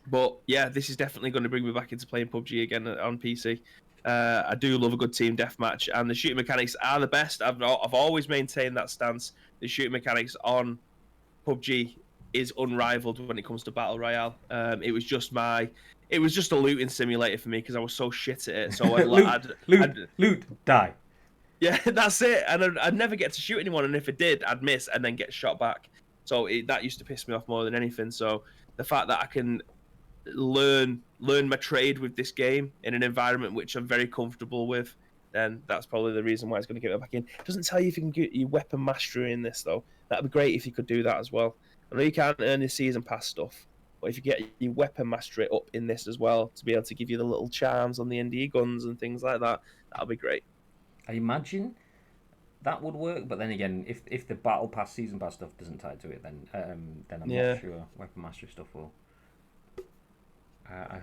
But yeah, this is definitely going to bring me back into playing PUBG again on PC. I do love a good team deathmatch, and the shooting mechanics are the best. I've always maintained that stance. The shooting mechanics on PUBG is unrivaled when it comes to Battle Royale. It was just a looting simulator for me, because I was so shit at it. So loot, die. Yeah, that's it. And I'd never get to shoot anyone, and if I did, I'd miss and then get shot back. So that used to piss me off more than anything. So the fact that I can learn my trade with this game in an environment which I'm very comfortable with, then that's probably the reason why it's going to get me back in. It doesn't tell you if you can get your weapon mastery in this, though. That'd be great if you could do that as well. I know you can't earn your season pass stuff, but if you get your weapon mastery up in this as well, to be able to give you the little charms on the end of your guns and things like that, that'll be great. I imagine that would work, but then again, if the battle pass, season pass stuff doesn't tie to it, then I'm not sure weapon mastery stuff will. I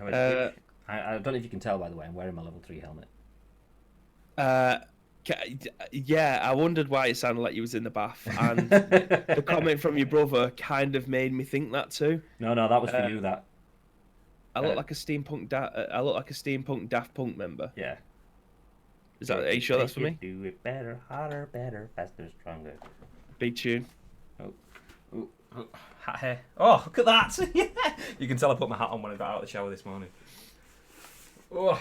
don't know if you can tell, by the way, I'm wearing my level 3 helmet. Yeah, I wondered why it sounded like you was in the bath, and the comment from your brother kind of made me think that too. No, that was for you. That I look like a steampunk. I look like a steampunk Daft Punk member. yeah. Is that? Are you sure that's for me? Do it better, harder, better, faster, stronger. Big tune. Oh, hat hair. Oh, look at that! Yeah, you can tell I put my hat on when I got out of the shower this morning. Oh,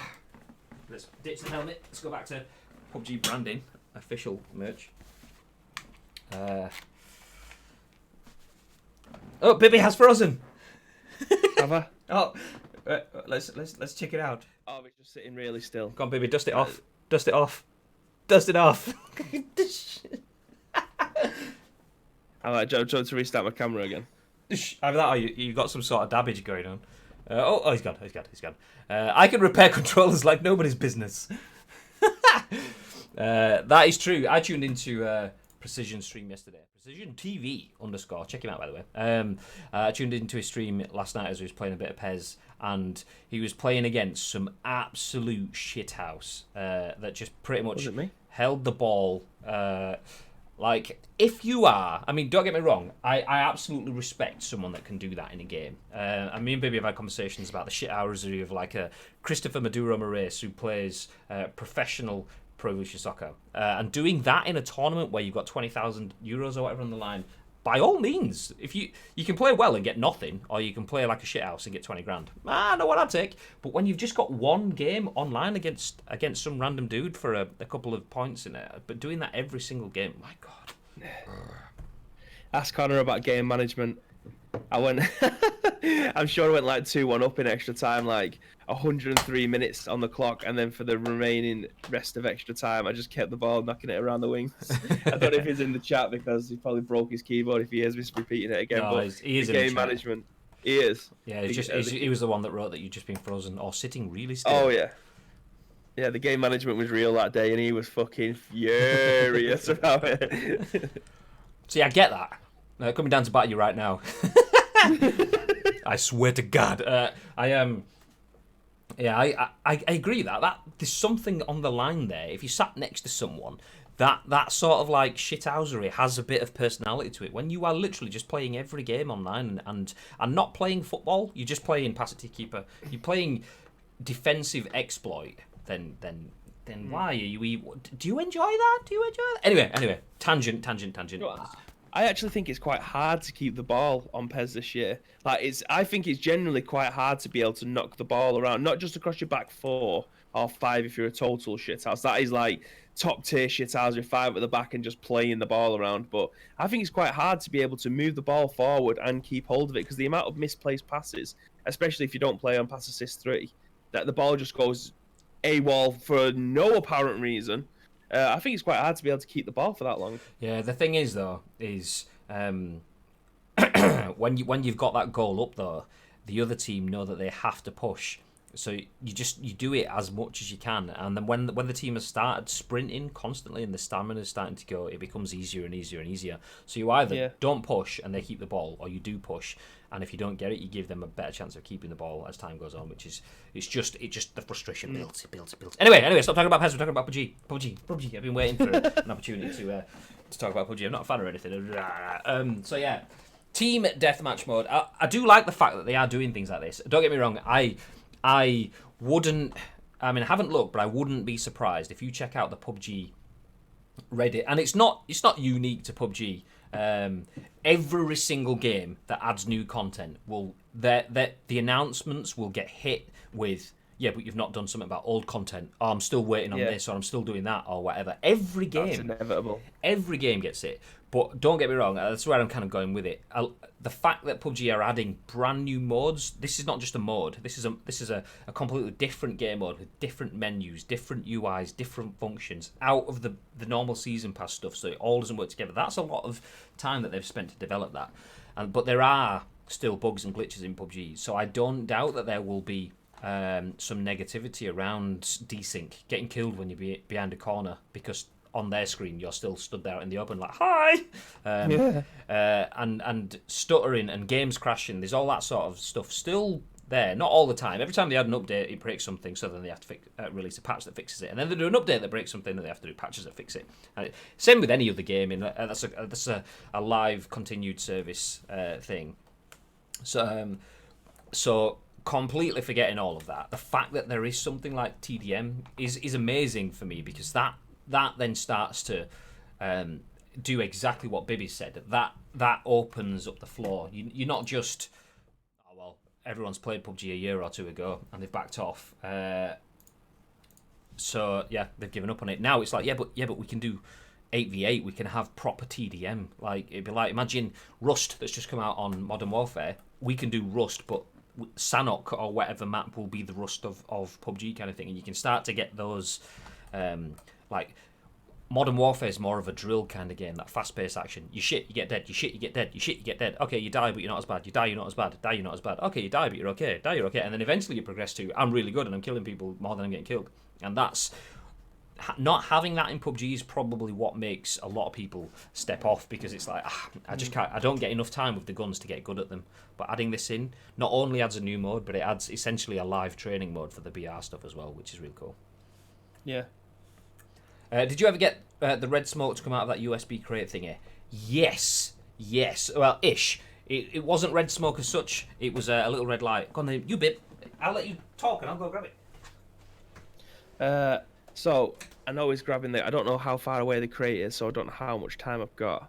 let's ditch the helmet. Let's go back to PUBG branding, official merch. Oh, Bibby has frozen. Have I? Oh, let's check it out. Oh, it's just sitting really still. Come on, Bibby, dust it off. Dust it off. Dust it off. I'm like, Joe, trying to restart my camera again. Either that or you got some sort of damage going on. He's gone. I can repair controllers like nobody's business. That is true. I tuned into Precision stream yesterday. Precision TV _ check him out by the way. I tuned into his stream last night as he was playing a bit of PES, and he was playing against some absolute shithouse that just pretty much held the ball. Like, if you are, I mean, don't get me wrong, I absolutely respect someone that can do that in a game. And me and Baby have had conversations about the shithousery of like a Christopher Maduro Moraes who plays professional Pro Evolution Soccer. And doing that in a tournament where you've got 20,000 euros or whatever on the line, by all means, if you can play well and get nothing, or you can play like a shithouse and get 20 grand. I know what I'd take. But when you've just got one game online against some random dude for a couple of points in it, but doing that every single game, my God. Ask Connor about game management. I'm sure I went like 2-1 up in extra time, like 103 minutes on the clock, and then for the remaining rest of extra time, I just kept the ball knocking it around the wings. I don't know if he's in the chat because he probably broke his keyboard if he hears me repeating it again. No, but he is in game management. He is. Yeah, he was the one that wrote that you'd just been frozen or sitting really still. Oh yeah. Yeah, the game management was real that day, and he was fucking furious about it. See, I get that. Coming down to batter you right now. I swear to God. I agree that there's something on the line there. If you sat next to someone, that sort of like shithousery has a bit of personality to it. When you are literally just playing every game online and not playing football, you're just playing pass it to keeper. You're playing defensive exploit. Then why are you? Do you enjoy that? Anyway, tangent. I actually think it's quite hard to keep the ball on PES this year. I think it's generally quite hard to be able to knock the ball around, not just across your back 4 or 5 if you're a total shithouse. That is like top tier shithouse with 5 at the back and just playing the ball around. But I think it's quite hard to be able to move the ball forward and keep hold of it, because the amount of misplaced passes, especially if you don't play on pass assist 3, that the ball just goes AWOL for no apparent reason. I think it's quite hard to be able to keep the ball for that long. Yeah, the thing is though, when you've got that goal up though, the other team know that they have to push. So you do it as much as you can, and then when the team has started sprinting constantly and the stamina is starting to go, it becomes easier and easier and easier. So you either don't push and they keep the ball, or you do push, and if you don't get it, you give them a better chance of keeping the ball as time goes on. Which is it's just the frustration builds. Anyway, stop talking about PES. We're talking about PUBG. I've been waiting for an opportunity to talk about PUBG. I'm not a fan or anything. So yeah, team deathmatch mode. I do like the fact that they are doing things like this. Don't get me wrong. I haven't looked, but I wouldn't be surprised if you check out the PUBG Reddit, and it's not unique to PUBG. Every single game that adds new content the announcements will get hit with, yeah, but you've not done something about old content. Oh, I'm still waiting on this, or I'm still doing that, or whatever. Every game, that's inevitable. Every game gets it. But don't get me wrong, that's where I'm kind of going with it. The fact that PUBG are adding brand new modes, this is not just a mode. This is a completely different game mode with different menus, different UIs, different functions, out of the normal season pass stuff, so it all doesn't work together. That's a lot of time that they've spent to develop that. But there are still bugs and glitches in PUBG, so I don't doubt that there will be some negativity around desync, getting killed when you're behind a corner because on their screen you're still stood there out in the open like hi, and stuttering and games crashing. There's all that sort of stuff still there. Not all the time. Every time they add an update, it breaks something, so then they have to release a patch that fixes it. And then they do an update that breaks something, and they have to do patches that fix it. Same with any other game. That's a live continued service thing. So completely forgetting all of that, the fact that there is something like TDM is amazing for me, because that then starts to do exactly what Bibby said. That opens up the floor. You're not just, oh well, everyone's played PUBG a year or two ago and they've backed off. So yeah, they've given up on it. Now it's like, yeah, but we can do 8v8. We can have proper TDM. Like, it'd be like, imagine Rust that's just come out on Modern Warfare. We can do Rust, but Sanhok or whatever map will be the Rust of PUBG kind of thing, and you can start to get those like Modern Warfare is more of a drill kind of game, that fast-paced action. You shit, you get dead. You shit, you get dead. You shit, you get dead. Okay, you die, but you're not as bad. You die, you're not as bad. Die, you're not as bad. Okay, you die, but you're okay. Die, you're okay. And then eventually you progress to, I'm really good and I'm killing people more than I'm getting killed. And that's not having that in PUBG is probably what makes a lot of people step off, because it's like, I just can't. I don't get enough time with the guns to get good at them. But adding this in not only adds a new mode, but it adds essentially a live training mode for the BR stuff as well, which is really cool. Yeah. Did you ever get the red smoke to come out of that USB crate thingy? Yes. Well, ish. It wasn't red smoke as such. It was a little red light. Go on then, you bit. I'll let you talk and I'll go grab it. So I know he's grabbing I don't know how far away the crate is, so I don't know how much time I've got.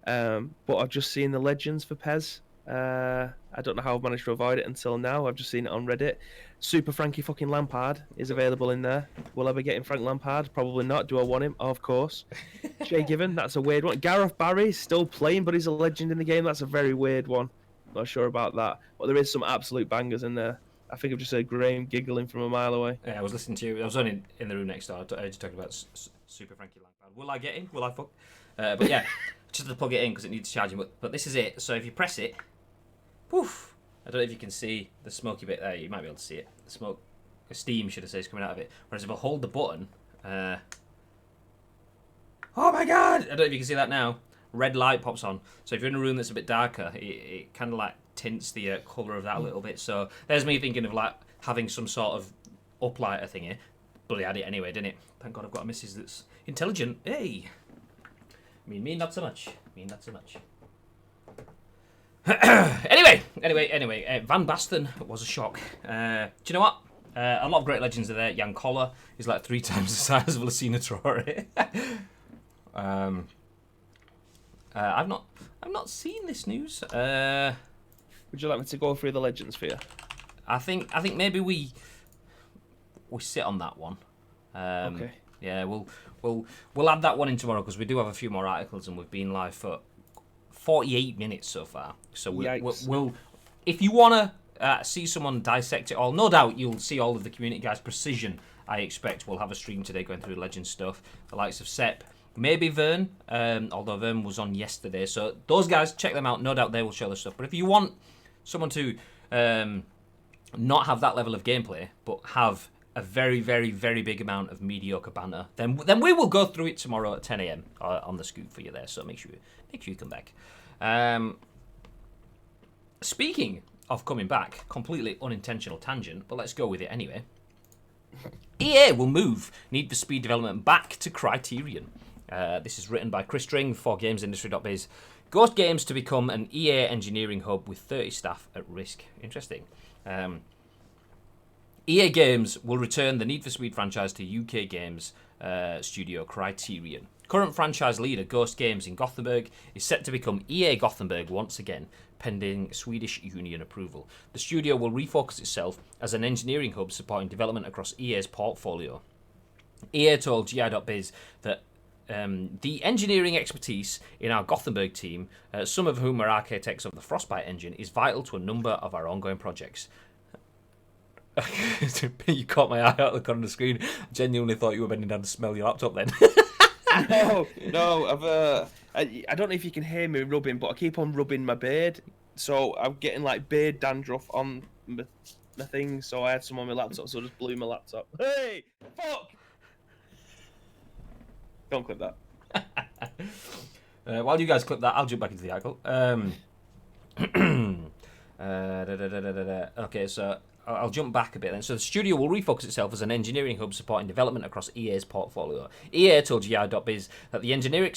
But I've just seen the legends for Pez. I don't know how I've managed to avoid it until now. I've just seen it on Reddit. Super Frankie fucking Lampard is available in there. Will I be getting Frank Lampard? Probably not. Do I want him? Of course. Jay Given, that's a weird one. Gareth Barry, still playing, but he's a legend in the game. That's a very weird one. Not sure about that. But there is some absolute bangers in there. I think I've just heard Graham giggling from a mile away. Yeah, I was listening to you. I was only in the room next door. I was talking about Super Frankie Lampard. Will I get him? Will I fuck? But yeah, just to plug it in because it needs charging. But this is it. So if you press it, poof. I don't know if you can see the smoky bit there. You might be able to see it. The smoke, the steam, should I say, is coming out of it. Whereas if I hold the button, oh my god! I don't know if you can see that now. Red light pops on. So if you're in a room that's a bit darker, it kind of like tints the colour of that a little bit. So there's me thinking of like having some sort of uplighter thingy. Bloody had it anyway, didn't it? Thank God I've got a missus that's intelligent. Hey! Me not so much. Me not so much. Anyway, Van Basten was a shock. Do you know what? A lot of great legends are there. Jan Koller is like 3 times the size of Lucina Traore. I've not seen this news. Would you like me to go through the legends for you? I think maybe we sit on that one. Okay. Yeah, we'll add that one in tomorrow because we do have a few more articles and we've been live for 48 minutes so far. So we'll if you want to see someone dissect it all, no doubt you'll see all of the community guys' precision. I expect we'll have a stream today going through legend stuff. The likes of Sepp, maybe Vern, although Vern was on yesterday. So those guys, check them out. No doubt they will show the stuff. But if you want someone to not have that level of gameplay, but have a very, very, very big amount of mediocre banter, then we will go through it tomorrow at 10 a.m. On the scoop for you there. So make sure you come back. Speaking of coming back, completely unintentional tangent, but let's go with it anyway. EA will move Need for Speed development back to Criterion. This is written by Chris Dring for GamesIndustry.biz. Ghost Games to become an EA engineering hub with 30 staff at risk. Interesting. EA Games will return the Need for Speed franchise to UK games studio Criterion. Current franchise leader Ghost Games in Gothenburg is set to become EA Gothenburg once again, pending Swedish union approval. The studio will refocus itself as an engineering hub supporting development across EA's portfolio. EA told GI.biz that the engineering expertise in our Gothenburg team, some of whom are architects of the Frostbite engine, is vital to a number of our ongoing projects. You caught my eye out of the corner of the screen. I genuinely thought you were bending down to smell your laptop then. No, I don't know if you can hear me rubbing, but I keep on rubbing my beard, so I'm getting like beard dandruff on my thing, so I had some on my laptop, so I just blew my laptop. Hey, fuck! Don't clip that. While you guys clip that, I'll jump back into the article. Okay, so I'll jump back a bit then. So the studio will refocus itself as an engineering hub supporting development across EA's portfolio. EA told GI.biz that the engineering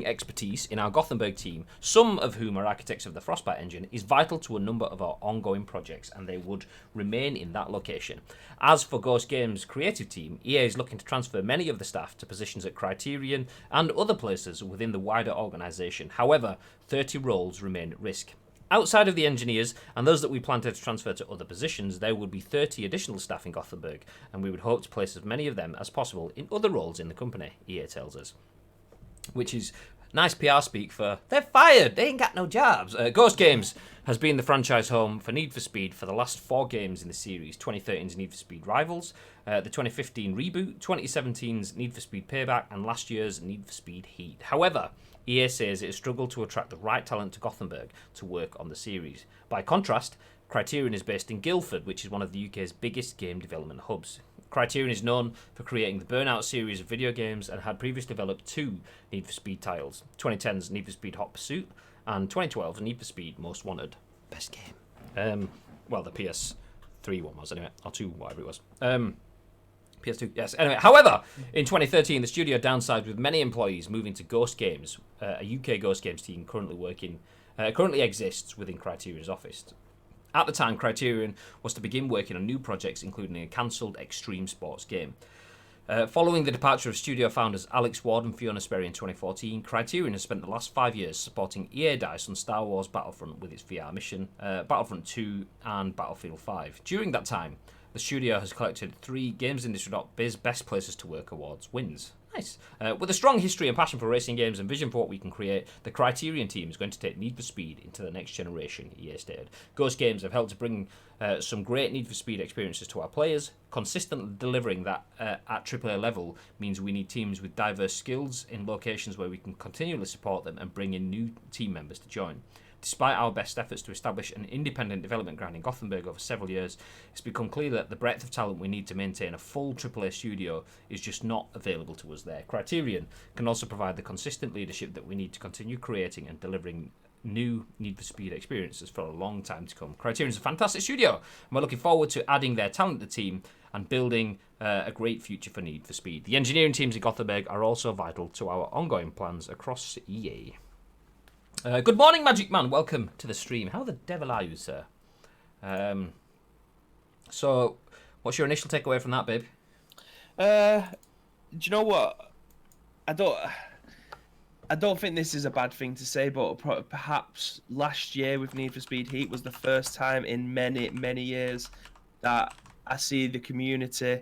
expertise in our Gothenburg team, some of whom are architects of the Frostbite engine, is vital to a number of our ongoing projects, and they would remain in that location. As for Ghost Games' creative team, EA is looking to transfer many of the staff to positions at Criterion and other places within the wider organisation. However, 30 roles remain at risk. Outside of the engineers and those that we plan to transfer to other positions, there will be 30 additional staff in Gothenburg, and we would hope to place as many of them as possible in other roles in the company, EA tells us. Which is nice PR speak for, they're fired, they ain't got no jobs. Ghost Games has been the franchise home for Need for Speed for the last 4 games in the series. 2013's Need for Speed Rivals, the 2015 reboot, 2017's Need for Speed Payback, and last year's Need for Speed Heat. However, EA says it has struggled to attract the right talent to Gothenburg to work on the series. By contrast, Criterion is based in Guildford, which is one of the UK's biggest game development hubs. Criterion is known for creating the Burnout series of video games and had previously developed 2 Need for Speed titles, 2010's Need for Speed Hot Pursuit and 2012's Need for Speed Most Wanted. Best game. Well, the PS3 one was anyway, or 2, whatever it was. PS2, yes. Anyway, however, in 2013, the studio downsized with many employees moving to Ghost Games, a UK Ghost Games team currently exists within Criterion's office. At the time, Criterion was to begin working on new projects, including a cancelled extreme sports game. Following the departure of studio founders Alex Ward and Fiona Sperry in 2014, Criterion has spent the last 5 years supporting EA DICE on Star Wars Battlefront with its VR mission, Battlefront 2 and Battlefield 5. During that time, the studio has collected 3 GamesIndustry.biz Best Places to Work Awards wins. Nice. With a strong history and passion for racing games and vision for what we can create, the Criterion team is going to take Need for Speed into the next generation, EA stated. Ghost Games have helped to bring some great Need for Speed experiences to our players. Consistently delivering that at AAA level means we need teams with diverse skills in locations where we can continually support them and bring in new team members to join. Despite our best efforts to establish an independent development ground in Gothenburg over several years, it's become clear that the breadth of talent we need to maintain a full AAA studio is just not available to us there. Criterion can also provide the consistent leadership that we need to continue creating and delivering new Need for Speed experiences for a long time to come. Criterion is a fantastic studio, and we're looking forward to adding their talent to the team and building a great future for Need for Speed. The engineering teams in Gothenburg are also vital to our ongoing plans across EA. Good morning, Magic Man. Welcome to the stream. How the devil are you, sir? So, what's your initial takeaway from that, babe? Do you know what? I don't think this is a bad thing to say, but perhaps last year with Need for Speed Heat was the first time in many, many years that I see the community.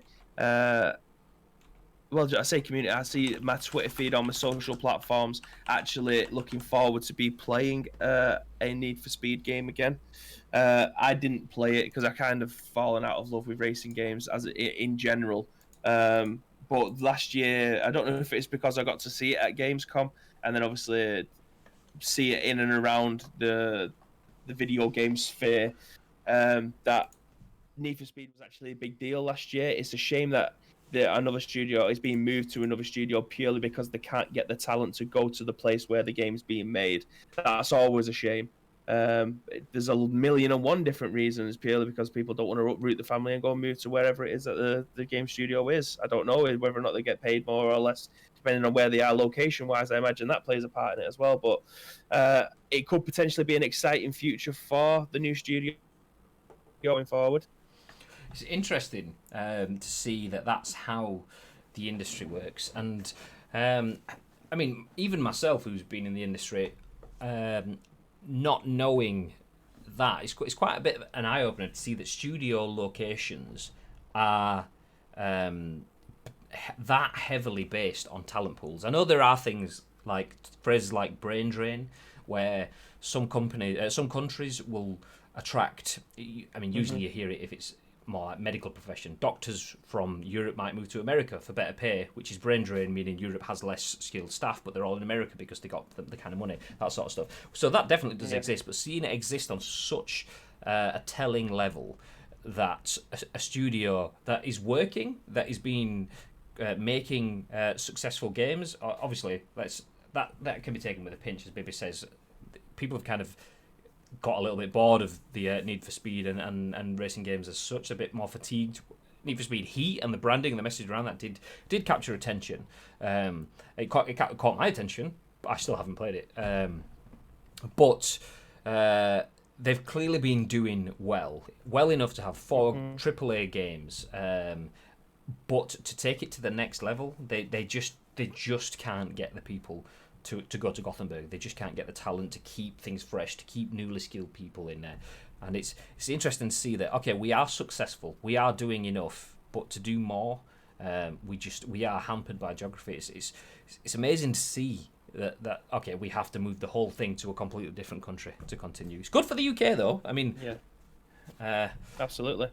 Well, I say community. I see my Twitter feed on my social platforms actually looking forward to be playing a Need for Speed game again. I didn't play it because I kind of fallen out of love with racing games as in general. But last year, I don't know if it's because I got to see it at Gamescom and then obviously see it in and around the video game sphere. That Need for Speed was actually a big deal last year. It's a shame that another studio is being moved to another studio purely because they can't get the talent to go to the place where the game's being made. That's always a shame. There's a million and one different reasons, purely because people don't want to uproot the family and go and move to wherever it is that the game studio is. I don't know whether or not they get paid more or less, depending on where they are location-wise. I imagine that plays a part in it as well. But it could potentially be an exciting future for the new studio going forward. It's interesting to see that that's how the industry works. And, I mean, even myself, who's been in the industry, not knowing that, it's quite a bit of an eye-opener to see that studio locations are that heavily based on talent pools. I know there are things like phrases like brain drain, where some countries will attract, I mean, usually you hear it if it's more like medical profession. Doctors from Europe might move to America for better pay, which is brain drain, meaning Europe has less skilled staff, but they're all in America because they got the kind of money, that sort of stuff. So that definitely does exist, but seeing it exist on such a telling level that a studio that is working, that is being making successful games, obviously that can be taken with a pinch, as Bibby says. People have kind of got a little bit bored of the Need for Speed and racing games as such, a bit more fatigued. Need for Speed Heat and the branding and the message around that did capture attention. It caught my attention, but I still haven't played it. But they've clearly been doing well enough to have 4 AAA games. But to take it to the next level, they just can't get the people to go to Gothenburg. They just can't get the talent to keep things fresh, to keep newly skilled people in there. And it's interesting to see that, okay, we are successful, we are doing enough, but to do more, we are hampered by geography. It's amazing to see that okay, we have to move the whole thing to a completely different country to continue. It's good for the UK though. I mean, absolutely.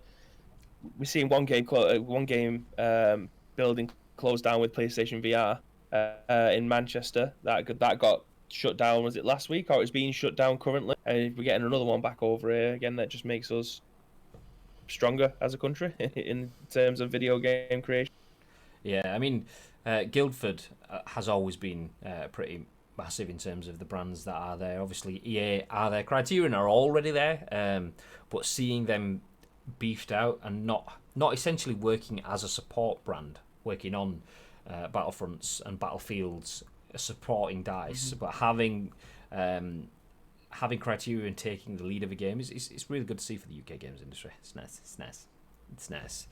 We've seen one game building closed down with PlayStation VR in Manchester. That got shut down. Was it last week, or it's being shut down currently? And we're getting another one back over here again. That just makes us stronger as a country in terms of video game creation. Yeah, I mean, Guildford has always been pretty massive in terms of the brands that are there. Obviously, EA are there, Criterion are already there, but seeing them beefed out and not essentially working as a support brand, working on Battlefronts and Battlefields, supporting DICE, but having Criterion taking the lead of a game is really good to see for the UK games industry. It's nice.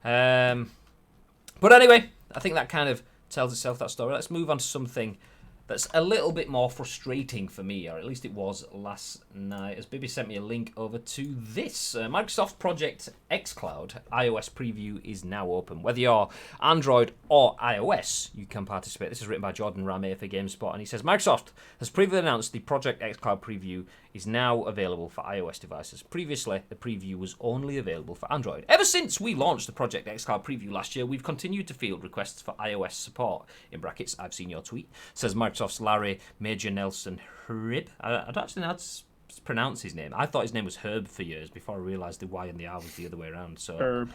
But anyway, I think that kind of tells itself, that story. Let's move on to something that's a little bit more frustrating for me, or at least it was last night, as Bibby sent me a link over to this. Microsoft Project xCloud iOS preview is now open. Whether you're Android or iOS, you can participate. This is written by Jordan Ramée for GameSpot, and he says, Microsoft has previously announced the Project xCloud preview is now available for iOS devices. Previously, the preview was only available for Android. Ever since we launched the Project xCloud preview last year, we've continued to field requests for iOS support. In brackets, I've seen your tweet. Says Microsoft's Larry Major Nelson Herb. I don't actually know how to pronounce his name. I thought his name was Herb for years before I realised the Y and the R was the other way around. So Herb.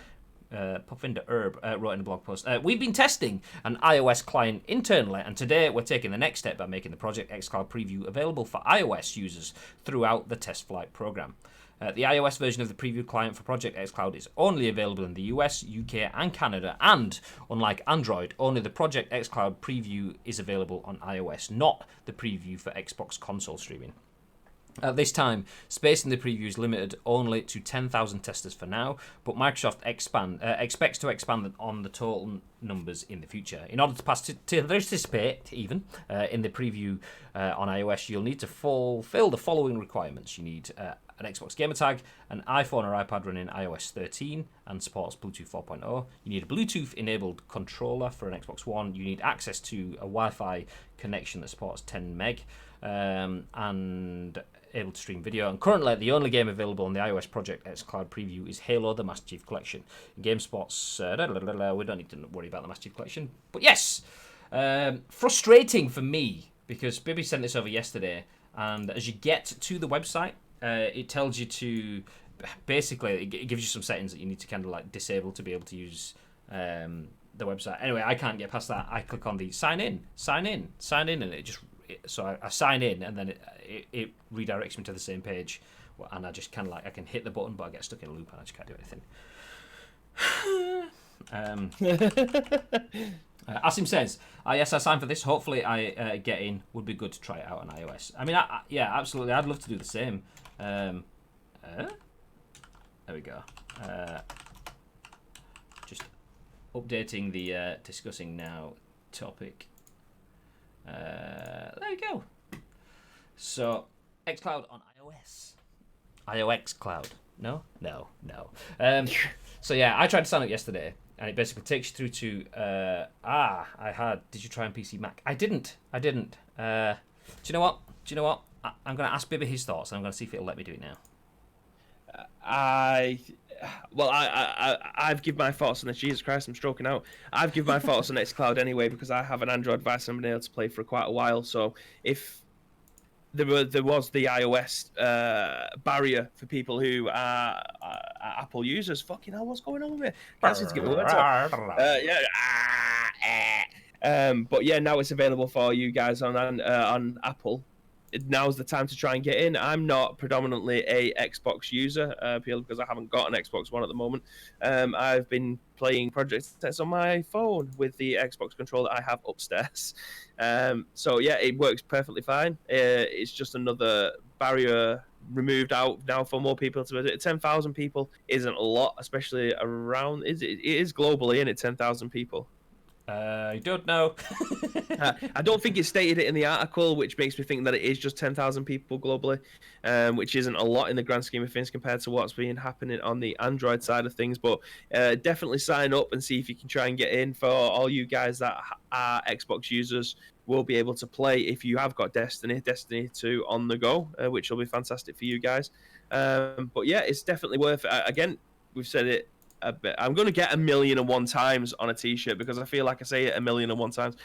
Puffinder Herb wrote in a blog post, we've been testing an iOS client internally, and today we're taking the next step by making the Project xCloud preview available for iOS users throughout the test flight program. The iOS version of the preview client for Project xCloud is only available in the US, UK, and Canada, and unlike Android, only the Project xCloud preview is available on iOS, not the preview for Xbox console streaming. At this time, space in the preview is limited only to 10,000 testers for now, but Microsoft expects to expand on the total numbers in the future. In order to participate even in the preview on iOS, you'll need to fulfill the following requirements. You need an Xbox gamer tag, an iPhone or iPad running iOS 13 and supports Bluetooth 4.0. You need a Bluetooth-enabled controller for an Xbox One. You need access to a Wi-Fi connection that supports 10 meg and able to stream video. And currently, the only game available on the iOS Project xCloud preview is Halo: The Master Chief Collection. GameSpot's we don't need to worry about the Master Chief Collection, but yes, frustrating for me because Bibby sent this over yesterday, and as you get to the website, it tells you to basically it gives you some settings that you need to kind of like disable to be able to use the website. Anyway, I can't get past that. I click on the sign in, and it just. So I sign in, and then it redirects me to the same page, and I just kind of like I can hit the button, but I get stuck in a loop and I just can't do anything. Asim says, yes, I signed for this. Hopefully I get in. Would be good to try it out on iOS. I mean, yeah, absolutely. I'd love to do the same. There we go. Just updating the discussing now topic. There you go. So, xCloud on iOS. iOS Cloud. No. So yeah, I tried to sign up yesterday, and it basically takes you through to did you try on PC Mac? I didn't. Do you know what? I'm going to ask Bibby his thoughts, and I'm going to see if it'll let me do it now. I've given my thoughts on this. Jesus Christ, I'm stroking out. I've given my thoughts on xCloud anyway because I have an Android device and I've been able to play for quite a while. So if there was the iOS barrier for people who are Apple users, fucking hell, what's going on with me? Can't seem to get my words out. But yeah, now it's available for you guys on Apple now's the time to try and get in. I'm not predominantly a Xbox user, purely because I haven't got an Xbox One at the moment. I've been playing Project X on my phone with the Xbox controller I have upstairs. So yeah, it works perfectly fine. It's just another barrier removed out now for more people to visit. 10,000 people isn't a lot, especially around. It is globally, and it's 10,000 people. I don't know. I don't think it stated it in the article, which makes me think that it is just 10,000 people globally, which isn't a lot in the grand scheme of things compared to what's been happening on the Android side of things. But definitely sign up and see if you can try and get in. For all you guys that are Xbox users, will be able to play if you have got Destiny 2 on the go, which will be fantastic for you guys. But yeah, it's definitely worth it. Again, we've said it a bit. I'm going to get 1,000,001 times on a t-shirt because I feel like I say it 1,000,001 times.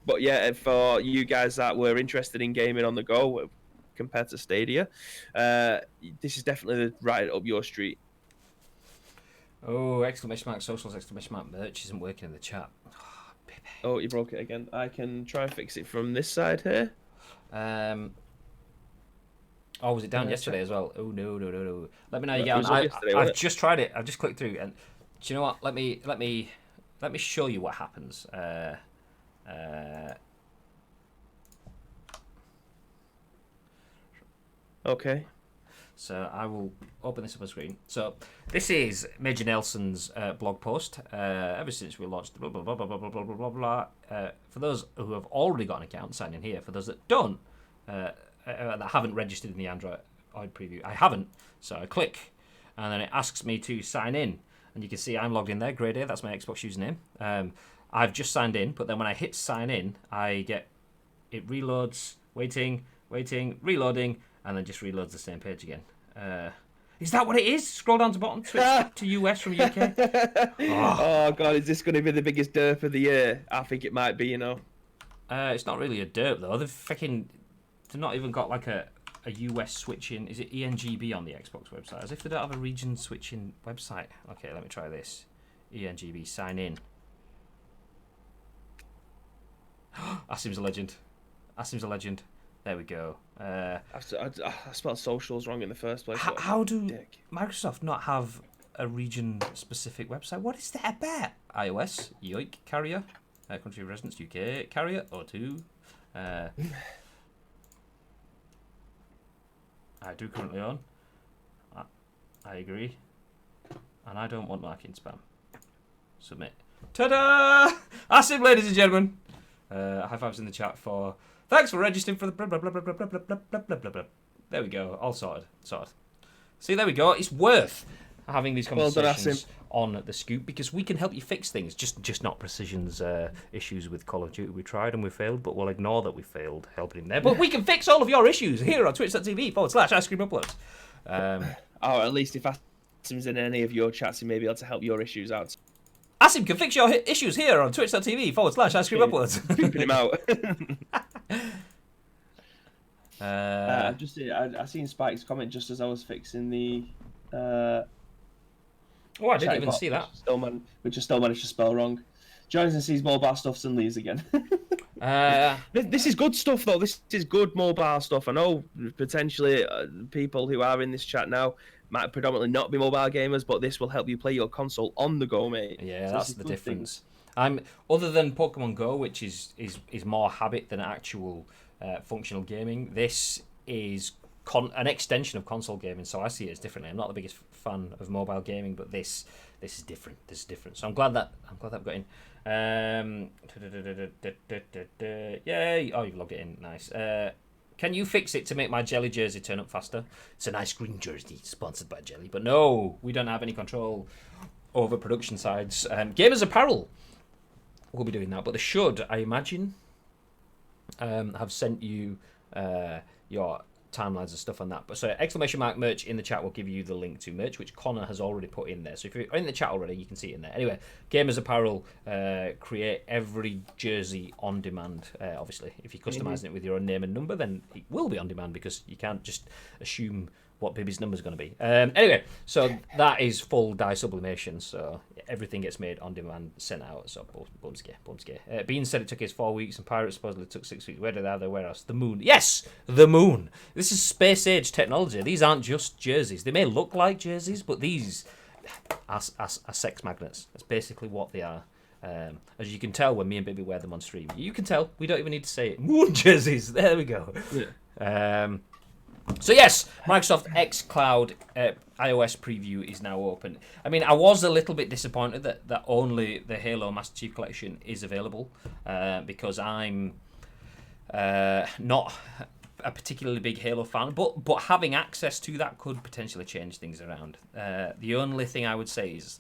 But yeah, for you guys that were interested in gaming on the go compared to Stadia, this is definitely right up your street. Oh, exclamation mark socials, exclamation mark merch isn't working in the chat. Oh, you broke it again. I can try and fix it from this side here. Oh, was it down yesterday as well? Oh no. Let me know you It get was on. up yesterday, I've wasn't it? just tried it. I've just clicked through, and do you know what? Let me show you what happens. Okay. So I will open this up on screen. So this is Major Nelson's blog post. Ever since we launched blah blah blah blah blah blah blah blah blah. For those who have already got an account, sign in here. For those that don't, that haven't registered in the Android preview, I haven't. So I click, and then it asks me to sign in, and you can see I'm logged in there. Grade A, that's my Xbox username. I've just signed in, but then when I hit sign in, it reloads, waiting, reloading, and then just reloads the same page again. Is that what it is? Scroll down to bottom. Switch to US from UK. Oh god, is this going to be the biggest derp of the year? I think it might be. You know. It's not really a derp though. They've not even got like a US switching. Is it EnixGG on the Xbox website? As if they don't have a region switching website. Okay, let me try this. EnixGG, sign in. Asim's a legend. There we go. I spelled socials wrong in the first place. How do Microsoft not have a region-specific website? What is that about? iOS, yoik, carrier, country of residence, UK, carrier, O2. I do currently own. I agree. And I don't want marking spam. Submit. Ta-da! Asim, ladies and gentlemen. High fives in the chat for... Thanks for registering for the blah, blah, blah, blah, blah, blah, blah, blah, blah, blah, blah. There we go. All sorted. See, there we go. It's worth having these conversations on the scoop because we can help you fix things. Just not Precision's issues with Call of Duty. We tried and we failed, but we'll ignore that we failed helping him there. But we can fix all of your issues here on twitch.tv/icecreamuploads. Or at least if Asim's in any of your chats, he may be able to help your issues out. Asim can fix your issues here on twitch.tv/icecreamuploads. Peeping him out. I seen Spike's comment just as I was fixing the. Oh, I didn't even see that. Which I still managed to spell wrong. Joins and sees mobile stuff and leaves again. This is good stuff, though. This is good mobile stuff. I know potentially people who are in this chat now might predominantly not be mobile gamers, but this will help you play your console on the go, mate. Yeah, so that's the difference. Other than Pokemon Go, which is more habit than actual functional gaming, this is an extension of console gaming, so I see it as differently. I'm not the biggest fan of mobile gaming, but this is different. So I'm glad that we got in. Yay! Oh, you've logged it in. Nice. Can you fix it to make my Jelly jersey turn up faster? It's a nice green jersey, sponsored by Jelly. But no, we don't have any control over production sides. Gamers Apparel will be doing that, but they should, I imagine, have sent you your timelines and stuff on that. But so exclamation mark merch in the chat will give you the link to merch, which Connor has already put in there. So if you're in the chat already, you can see it in there. Anyway, Gamers Apparel create every jersey on demand. Obviously, if you're customizing it with your own name and number, then it will be on demand because you can't just assume what Bibby's number's going to be. Anyway, so that is full dye sublimation. So everything gets made on demand, sent out. So bumsky. Bean said it took his 4 weeks, and Pirates supposedly took 6 weeks. Where did they have their warehouse? The moon. Yes, the moon. This is space age technology. These aren't just jerseys. They may look like jerseys, but these are sex magnets. That's basically what they are. As you can tell when me and Bibby wear them on stream. You can tell. We don't even need to say it. Moon jerseys. There we go. Yeah. So yes, Microsoft xCloud iOS preview is now open. I mean, I was a little bit disappointed that only the Halo Master Chief Collection is available because I'm not a particularly big Halo fan, but having access to that could potentially change things around. The only thing I would say is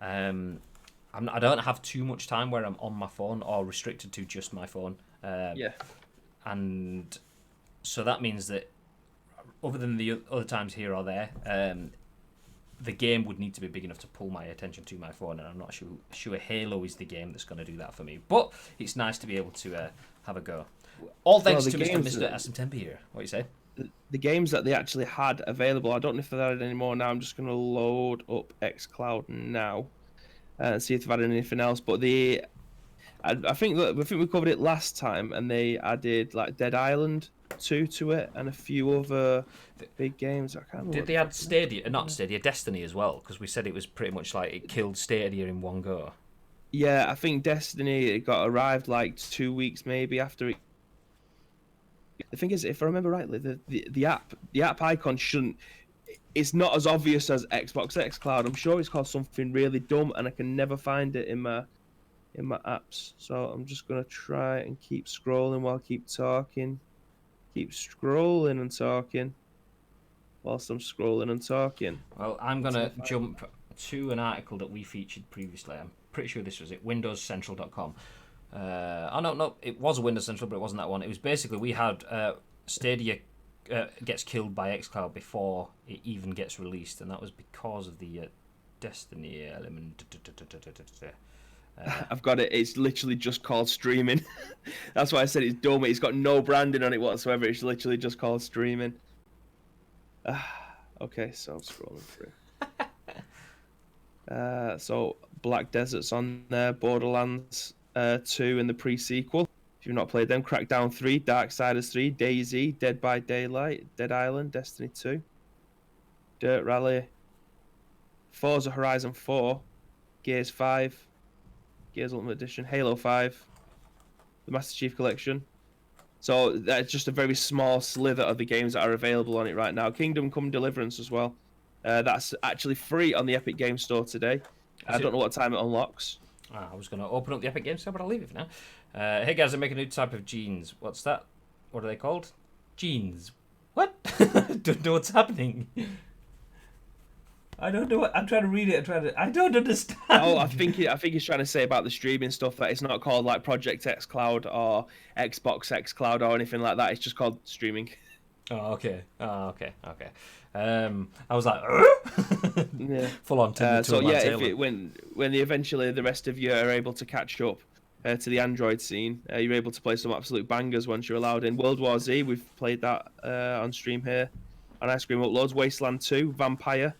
I don't have too much time where I'm on my phone or restricted to just my phone. And so that means that other than the other times here or there, the game would need to be big enough to pull my attention to my phone, and I'm not sure Halo is the game that's going to do that for me. But it's nice to be able to have a go. All thanks to Mr. Asimtempi here. What do you say? The games that they actually had available, I don't know if they've added any more now. I'm just going to load up xCloud now and see if they've added anything else. But I think we covered it last time, and they added like Dead Island 2 to it and a few other big games. I can't remember. Did they add Stadia? Not Stadia, Destiny as well? Because we said it was pretty much like it killed Stadia in one go. Yeah, I think Destiny it got arrived like 2 weeks maybe after it. The thing is, if I remember rightly, the app icon shouldn't. It's not as obvious as Xbox xCloud. I'm sure it's called something really dumb, and I can never find it in my apps. So I'm just gonna try and keep scrolling while I keep talking. Keep scrolling and talking whilst I'm scrolling and talking. Well, I'm going to jump to an article that we featured previously. I'm pretty sure this was it, windowscentral.com. No, it was a Windows Central, but it wasn't that one. It was basically we had Stadia gets killed by xCloud before it even gets released, and that was because of the Destiny element. I've got it. It's literally just called streaming. That's why I said it's dumb. It's got no branding on it whatsoever. It's literally just called streaming. Okay, so I'm scrolling through. So Black Desert's on there. Borderlands 2 and the pre-sequel. If you've not played them, Crackdown 3, Darksiders 3, DayZ, Dead by Daylight, Dead Island, Destiny 2, Dirt Rally, Forza Horizon 4, Gears 5, Gears Ultimate Edition, Halo 5, the Master Chief Collection. So that's just a very small slither of the games that are available on it right now. Kingdom Come Deliverance as well. That's actually free on the Epic Games Store today. I don't know what time it unlocks. I was going to open up the Epic Games Store, but I'll leave it for now. Hey guys, I'm making a new type of jeans. What's that? What are they called? Jeans. What? Don't know what's happening. I don't know what I'm trying to read it. I don't understand. Oh, I think he's trying to say about the streaming stuff that it's not called like Project xCloud or Xbox xCloud or anything like that. It's just called streaming. Oh, okay. I was like, yeah, full on. So yeah, when eventually the rest of you are able to catch up to the Android scene, you're able to play some absolute bangers once you're allowed in. World War Z, we've played that on stream here on Ice Cream Uploads. Wasteland 2, Vampire.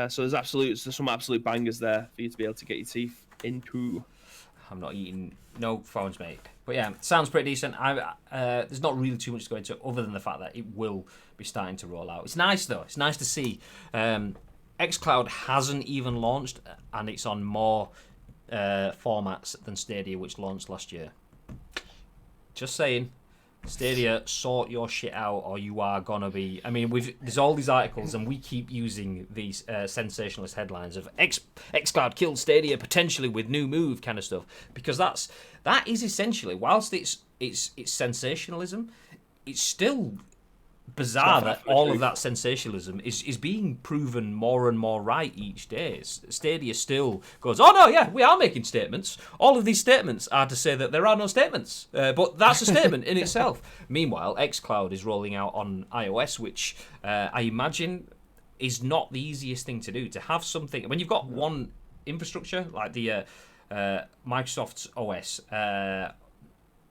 So there's some absolute bangers there for you to be able to get your teeth into. I'm not eating no phones, mate. But yeah, sounds pretty decent. There's not really too much to go into other than the fact that it will be starting to roll out. It's nice though. It's nice to see. xCloud hasn't even launched, and it's on more formats than Stadia, which launched last year. Just saying. Stadia, sort your shit out, or you are gonna be. I mean, there's all these articles, and we keep using these sensationalist headlines of xCloud killed Stadia potentially with new move kind of stuff, because that is essentially, whilst it's sensationalism, it's still bizarre that all of that sensationalism is being proven more and more right each day. Stadia still goes, oh no, yeah, we are making statements. All of these statements are to say that there are no statements, but that's a statement in itself. Meanwhile, xCloud is rolling out on iOS, which I imagine is not the easiest thing to do. To have something when you've got one infrastructure like the Microsoft's OS.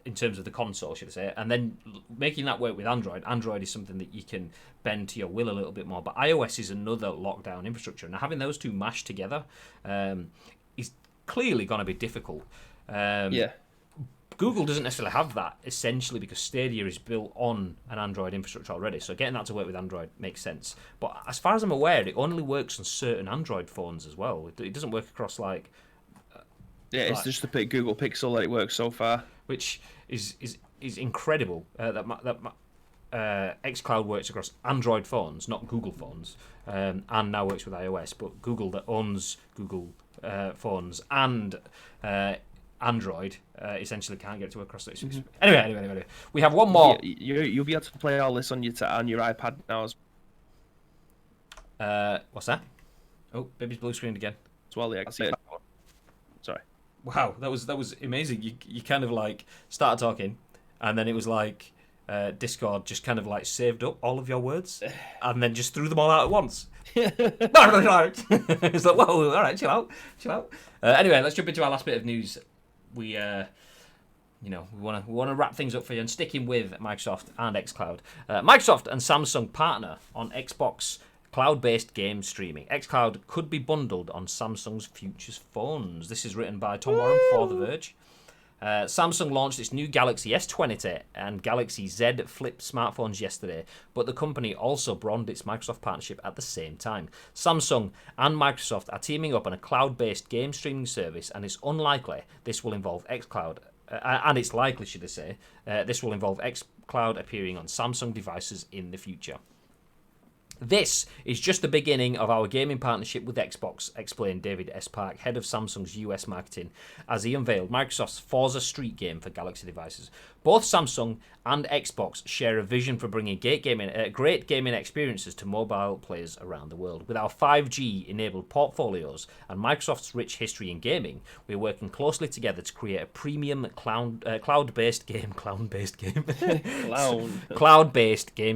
in terms of the console, should I say, and then making that work with Android. Android is something that you can bend to your will a little bit more, but iOS is another lockdown infrastructure, and having those two mashed together is clearly going to be difficult. Google doesn't necessarily have that, essentially, because Stadia is built on an Android infrastructure already, so getting that to work with Android makes sense. But as far as I'm aware, it only works on certain Android phones as well. It doesn't work across, like... it's just the Google Pixel that it works so far. Which is incredible, that xCloud works across Android phones, not Google phones, and now works with iOS, but Google that owns Google phones and Android essentially can't get it to work across those. Mm-hmm. Anyway, we have one more. You'll be able to play all this on your iPad now. What's that? Oh, baby's blue screened again. As well, sorry. Wow, that was amazing. You kind of like started talking, and then it was like Discord just kind of like saved up all of your words, and then just threw them all out at once. It's like, whoa, all right, chill out. Anyway, let's jump into our last bit of news. We want to wrap things up for you, and sticking with Microsoft and xCloud. Microsoft and Samsung partner on Xbox cloud-based game streaming. xCloud could be bundled on Samsung's future phones. This is written by Tom Warren for The Verge. Samsung launched its new Galaxy S20 and Galaxy Z Flip smartphones yesterday, but the company also broadened its Microsoft partnership at the same time. Samsung and Microsoft are teaming up on a cloud-based game streaming service, and it's unlikely this will involve xCloud. And it's likely, should I say, this will involve xCloud appearing on Samsung devices in the future. This is just the beginning of our gaming partnership with Xbox, explained David S. Park, head of Samsung's US marketing, as he unveiled Microsoft's Forza Street game for Galaxy devices. Both Samsung and Xbox share a vision for bringing great gaming experiences to mobile players around the world. With our 5G-enabled portfolios and Microsoft's rich history in gaming, we're working closely together to create a premium cloud-based game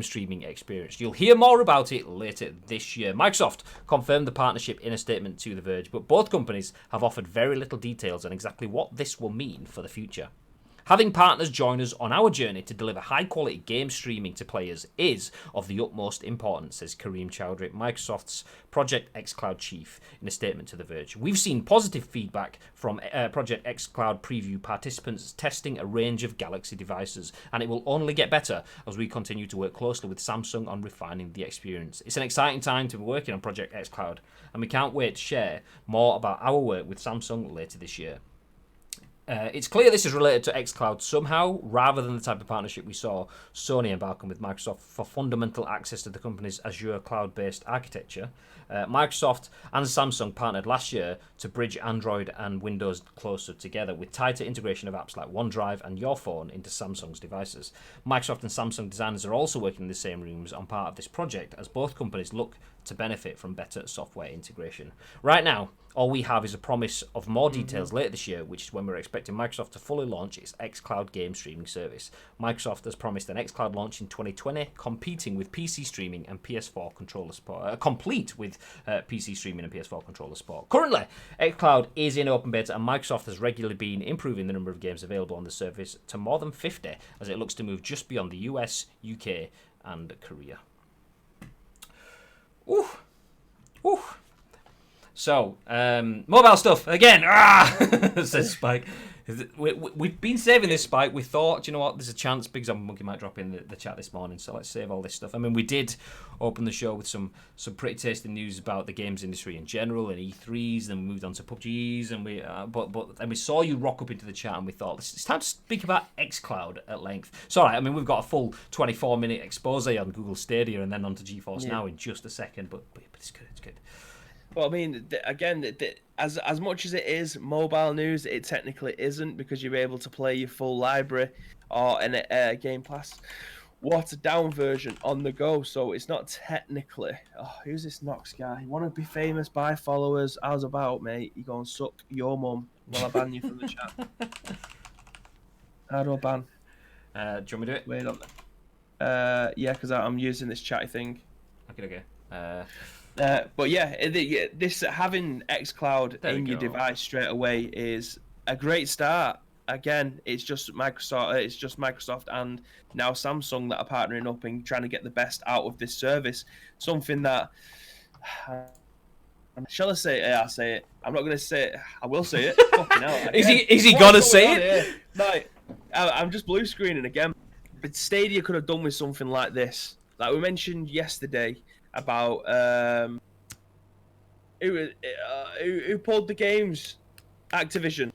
streaming experience. You'll hear more about it later this year. Microsoft confirmed the partnership in a statement to The Verge, but both companies have offered very little details on exactly what this will mean for the future. Having partners join us on our journey to deliver high-quality game streaming to players is of the utmost importance, says Kareem Chowdhury, Microsoft's Project xCloud chief, in a statement to The Verge. We've seen positive feedback from Project xCloud preview participants testing a range of Galaxy devices, and it will only get better as we continue to work closely with Samsung on refining the experience. It's an exciting time to be working on Project xCloud, and we can't wait to share more about our work with Samsung later this year. It's clear this is related to xCloud somehow, rather than the type of partnership we saw Sony embark on with Microsoft for fundamental access to the company's Azure cloud-based architecture. Microsoft and Samsung partnered last year to bridge Android and Windows closer together with tighter integration of apps like OneDrive and Your Phone into Samsung's devices. Microsoft and Samsung designers are also working in the same rooms on part of this project, as both companies look to benefit from better software integration. Right now, all we have is a promise of more details later this year, which is when we're expecting Microsoft to fully launch its xCloud game streaming service. Microsoft has promised an xCloud launch in 2020, competing with PC streaming and PS4 controller support. Complete with PC streaming and PS4 controller support. Currently, xCloud is in open beta, and Microsoft has regularly been improving the number of games available on the service to more than 50, as it looks to move just beyond the US, UK, and Korea. Ooh. So, mobile stuff again. Says Spike. We've been saving this, Spike. We thought, you know what, there's a chance Big Zombie Monkey might drop in the chat this morning, so let's save all this stuff. I mean, we did open the show with some pretty tasty news about the games industry in general and E3s, then we moved on to PUBGs, and we saw you rock up into the chat, and we thought it's time to speak about xCloud at length. It's all right. I mean, we've got a full 24-minute expose on Google Stadia and then on to GeForce Now in just a second, but it's good. It's good. Well, I mean, as much as it is mobile news, it technically isn't, because you're able to play your full library or in a Game Pass watered down version on the go. So it's not technically. Oh, who's this Nox guy? You want to be famous, buy followers? How's about, mate? You go and suck your mum while I ban you from the chat. How do I ban? Do you want me to do it? Wait on that. Yeah, because I'm using this chatty thing. Okay. But yeah, this having xCloud in your device straight away is a great start. again, it's just Microsoft and now Samsung that are partnering up and trying to get the best out of this service. Something that, shall I say it? Yeah, I'll say it. I'm not going to say it. I will say it. Fucking hell. Is he going to say it? Like, I'm just blue screening again. But Stadia could have done with something like this. Like we mentioned yesterday about who pulled the games? Activision.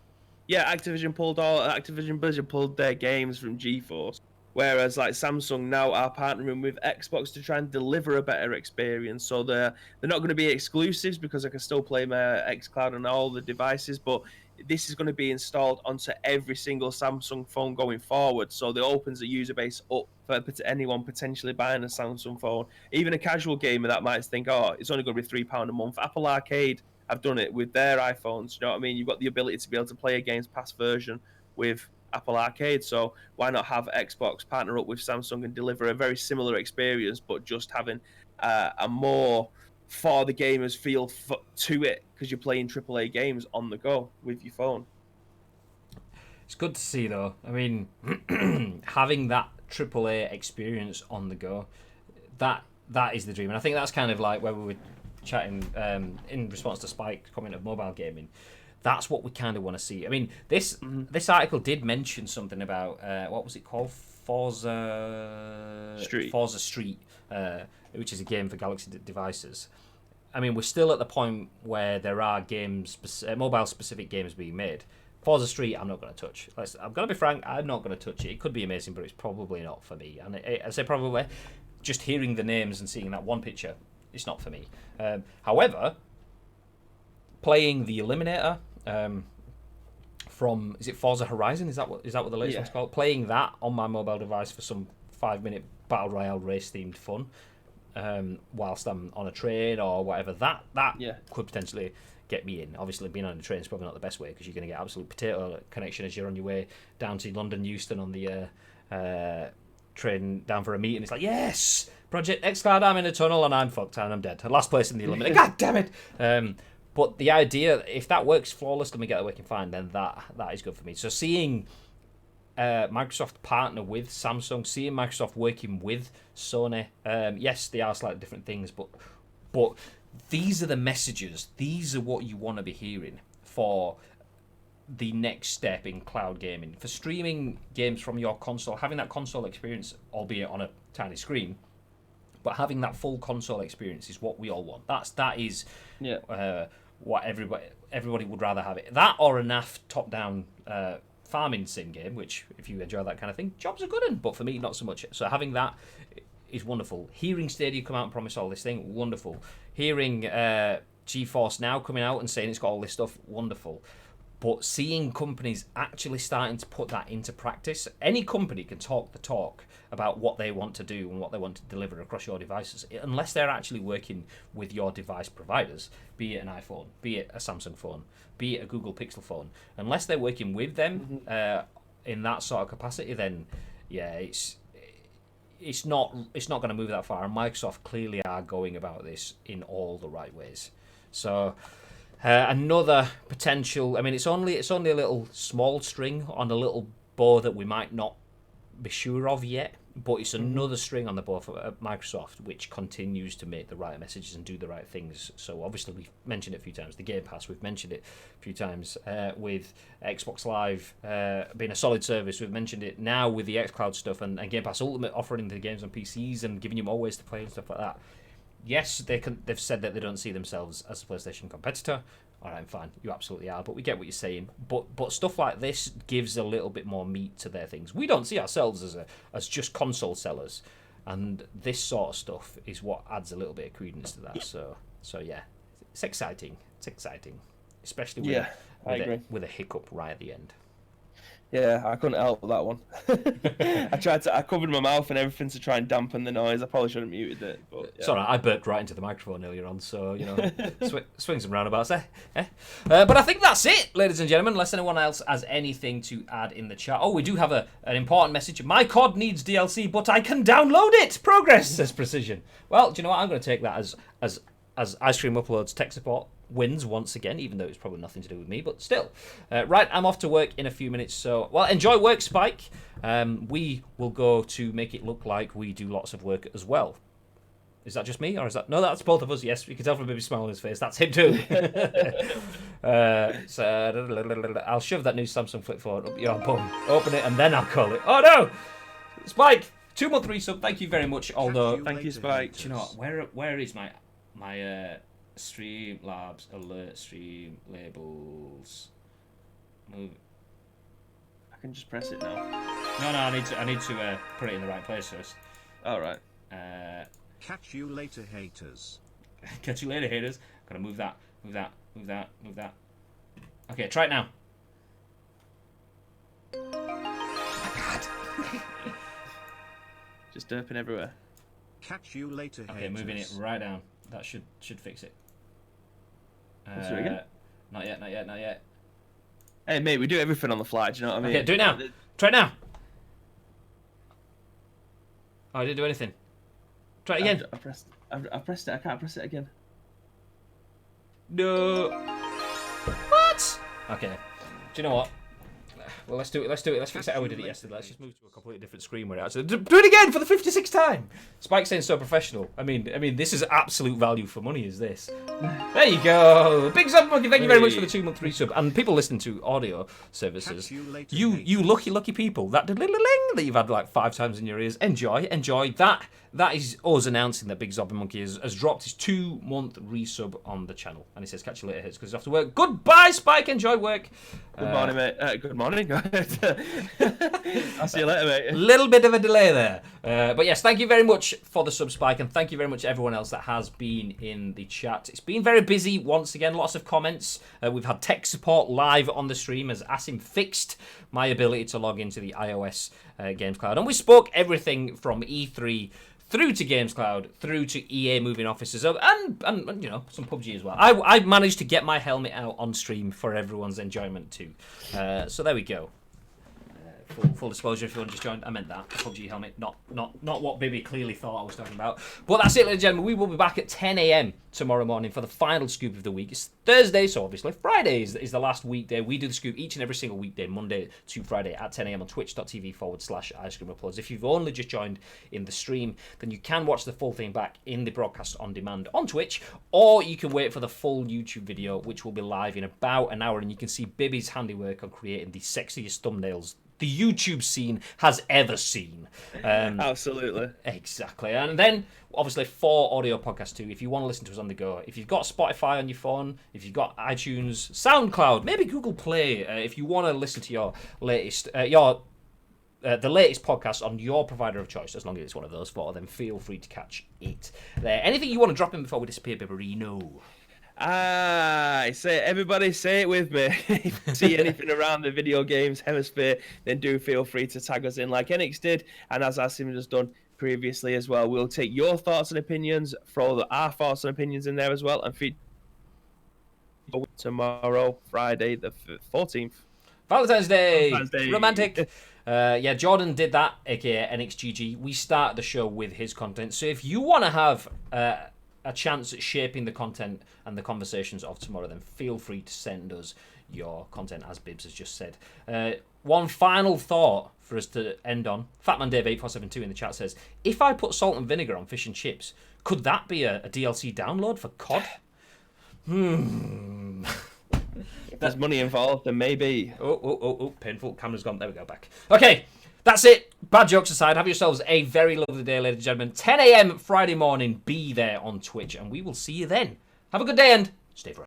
Yeah, Activision Blizzard pulled their games from GeForce. Whereas like Samsung now are partnering with Xbox to try and deliver a better experience. So they're not going to be exclusives because I can still play my xCloud on all the devices, but this is going to be installed onto every single Samsung phone going forward. So it opens the user base up for anyone potentially buying a Samsung phone. Even a casual gamer that might think, oh, it's only going to be £3 a month. Apple Arcade have done it with their iPhones. You know what I mean? You've got the ability to be able to play a game's past version with Apple Arcade. So why not have Xbox partner up with Samsung and deliver a very similar experience, but just having a more for the gamers feel to it because you're playing AAA games on the go with your phone. It's good to see, though. I mean, having that AAA experience on the go, that is the dream. And I think that's kind of like where we were chatting in response to Spike's comment of mobile gaming. That's what we kind of want to see. I mean, this article did mention something about what was it called? Forza Street, which is a game for Galaxy devices. I mean, we're still at the point where there are mobile-specific games being made. Forza Street, I'm not going to touch. I'm going to be frank, I'm not going to touch it. It could be amazing, but it's probably not for me. And I say probably, just hearing the names and seeing that one picture, it's not for me. However, playing the Eliminator from, is it Forza Horizon? Is that what the latest one's called? Playing that on my mobile device for some 5-minute battle royale race themed fun, whilst I'm on a train or whatever, that could potentially get me in. Obviously, being on a train is probably not the best way because you're going to get absolute potato connection as you're on your way down to London Euston on the train down for a meeting. It's like, yes, Project xCloud, I'm in a tunnel and I'm fucked and I'm dead. Last place in the Eliminator. God damn it! But the idea, if that works flawless and we get it working fine, then that is good for me. So seeing Microsoft partner with Samsung, seeing Microsoft working with Sony, yes, they are slightly different things, but these are the messages. These are what you want to be hearing for the next step in cloud gaming. For streaming games from your console, having that console experience, albeit on a tiny screen, but having that full console experience is what we all want. That is what everybody would rather have it. That or a naff top-down farming sim game, which, if you enjoy that kind of thing, jobs are good, but for me, not so much. So having that is wonderful. Hearing Stadia come out and promise all this thing, wonderful. Hearing GeForce Now coming out and saying it's got all this stuff, wonderful. But seeing companies actually starting to put that into practice, any company can talk the talk about what they want to do and what they want to deliver across your devices, unless they're actually working with your device providers, be it an iPhone, be it a Samsung phone, be it a Google Pixel phone. Unless they're working with them in that sort of capacity, then it's not going to move that far. And Microsoft clearly are going about this in all the right ways. So another potential. I mean, it's only a little small string on a little bow that we might not be sure of yet, but it's another string on the bow for Microsoft, which continues to make the right messages and do the right things. So obviously we've mentioned it a few times. The Game Pass, we've mentioned it a few times with Xbox Live being a solid service. We've mentioned it now with the xCloud stuff and Game Pass Ultimate offering the games on PCs and giving you more ways to play and stuff like that. Yes, they've said that they don't see themselves as a PlayStation competitor. All right, fine, you absolutely are, but we get what you're saying. But stuff like this gives a little bit more meat to their things. We don't see ourselves as just console sellers, and this sort of stuff is what adds a little bit of credence to that. So yeah, it's exciting. It's exciting, especially with a hiccup right at the end. Yeah, I couldn't help that one. I covered my mouth and everything to try and dampen the noise. I probably should have muted it. But yeah. It's all right, I burped right into the microphone earlier on, so, swings and roundabouts, but I think that's it, ladies and gentlemen, unless anyone else has anything to add in the chat. Oh, we do have an important message. My COD needs DLC, but I can download it. Progress, says Precision. Well, do you know what? I'm going to take that as Ice Cream Uploads tech support. wins once again, even though it's probably nothing to do with me, but still. Right, I'm off to work in a few minutes, so... Well, enjoy work, Spike. We will go to make it look like we do lots of work as well. Is that just me, or is that... No, that's both of us, yes. You can tell from the baby smile on his face. That's him too. So, I'll shove that new Samsung Flip phone up your bum, open it, and then I'll call it. Oh, no! Spike, 2-month resub, thank you very much, although... Thank you, Spike. Do you know what? Where is my Streamlabs alert stream labels? Move. I can just press it now. No, I need to put it in the right place first. All right. Catch you later, haters. Catch you later, haters. Gotta move that. Okay, try it now. Just derping everywhere. Catch you later, haters. Okay, moving it right down. That should fix it. Let's do it again. Not yet. Hey, mate, we do everything on the fly. Do you know what I mean? Okay, do it now. Try it now. Oh, I didn't do anything. Try it again. I pressed it. I can't press it again. No. What? Okay. Do you know what? Well, let's do it. Let's fix it how we did it yesterday. Let's just move to a completely different screen where it actually... Do it again for the 56th time! Spike's saying so professional. I mean, this is absolute value for money, is this? There you go! Big Zombie Monkey, thank you very much for the 2-month resub. And people listening to audio services, you lucky people, that ling that you've had like 5 times in your ears, enjoy. That is us announcing that Big Zombie Monkey has dropped his 2-month resub on the channel. And he says, catch you later, hits, because he's off to work. Goodbye, Spike, enjoy work. Good morning, mate. Good morning. I'll see you later, mate. Little bit of a delay there. But yes, thank you very much for the sub, Spike, and thank you very much to everyone else that has been in the chat. It's been very busy once again, lots of comments. We've had tech support live on the stream as Asim fixed my ability to log into the iOS Games Cloud. And we spoke everything from E3 through to Games Cloud, through to EA moving offices, and you know, some PUBG as well. I managed to get my helmet out on stream for everyone's enjoyment too. So there we go. Full disclosure, if you want to just join, I meant that PUBG helmet, not what Bibby clearly thought I was talking about. But that's it, ladies and gentlemen. We will be back at 10 a.m. tomorrow morning for the final scoop of the week. It's Thursday, so obviously Friday is the last weekday. We do the scoop each and every single weekday, Monday to Friday at 10 a.m. on twitch.tv/icecreamapplause. If you've only just joined in the stream, then you can watch the full thing back in the broadcast on demand on Twitch, or you can wait for the full YouTube video, which will be live in about an hour, and you can see Bibby's handiwork on creating the sexiest thumbnails the YouTube scene has ever seen. Absolutely. Exactly. And then, obviously, for audio podcasts too, if you want to listen to us on the go, if you've got Spotify on your phone, if you've got iTunes, SoundCloud, maybe Google Play, if you want to listen to your latest, the latest podcast on your provider of choice, as long as it's one of those four, then feel free to catch it there. Anything you want to drop in before we disappear, Bibberino? Everybody say it with me. If you see anything around the video games hemisphere, then do feel free to tag us in like Enix did, and as Asim has done previously as well. We'll take your thoughts and opinions, throw our thoughts and opinions in there as well, and feed tomorrow, Friday the 14th. Valentine's Day. Romantic. Jordan did that, aka EnixGG. We start the show with his content, so if you want to have a chance at shaping the content and the conversations of tomorrow, then feel free to send us your content, as Bibbs has just said. One final thought for us to end on. FatmanDave8472 in the chat says, if I put salt and vinegar on fish and chips, could that be a DLC download for COD? If there's money involved, then maybe. Oh, painful. Camera's gone. There we go, back. Okay, that's it. Bad jokes aside, have yourselves a very lovely day, ladies and gentlemen. 10 a.m. Friday morning, be there on Twitch, and we will see you then. Have a good day and stay fresh.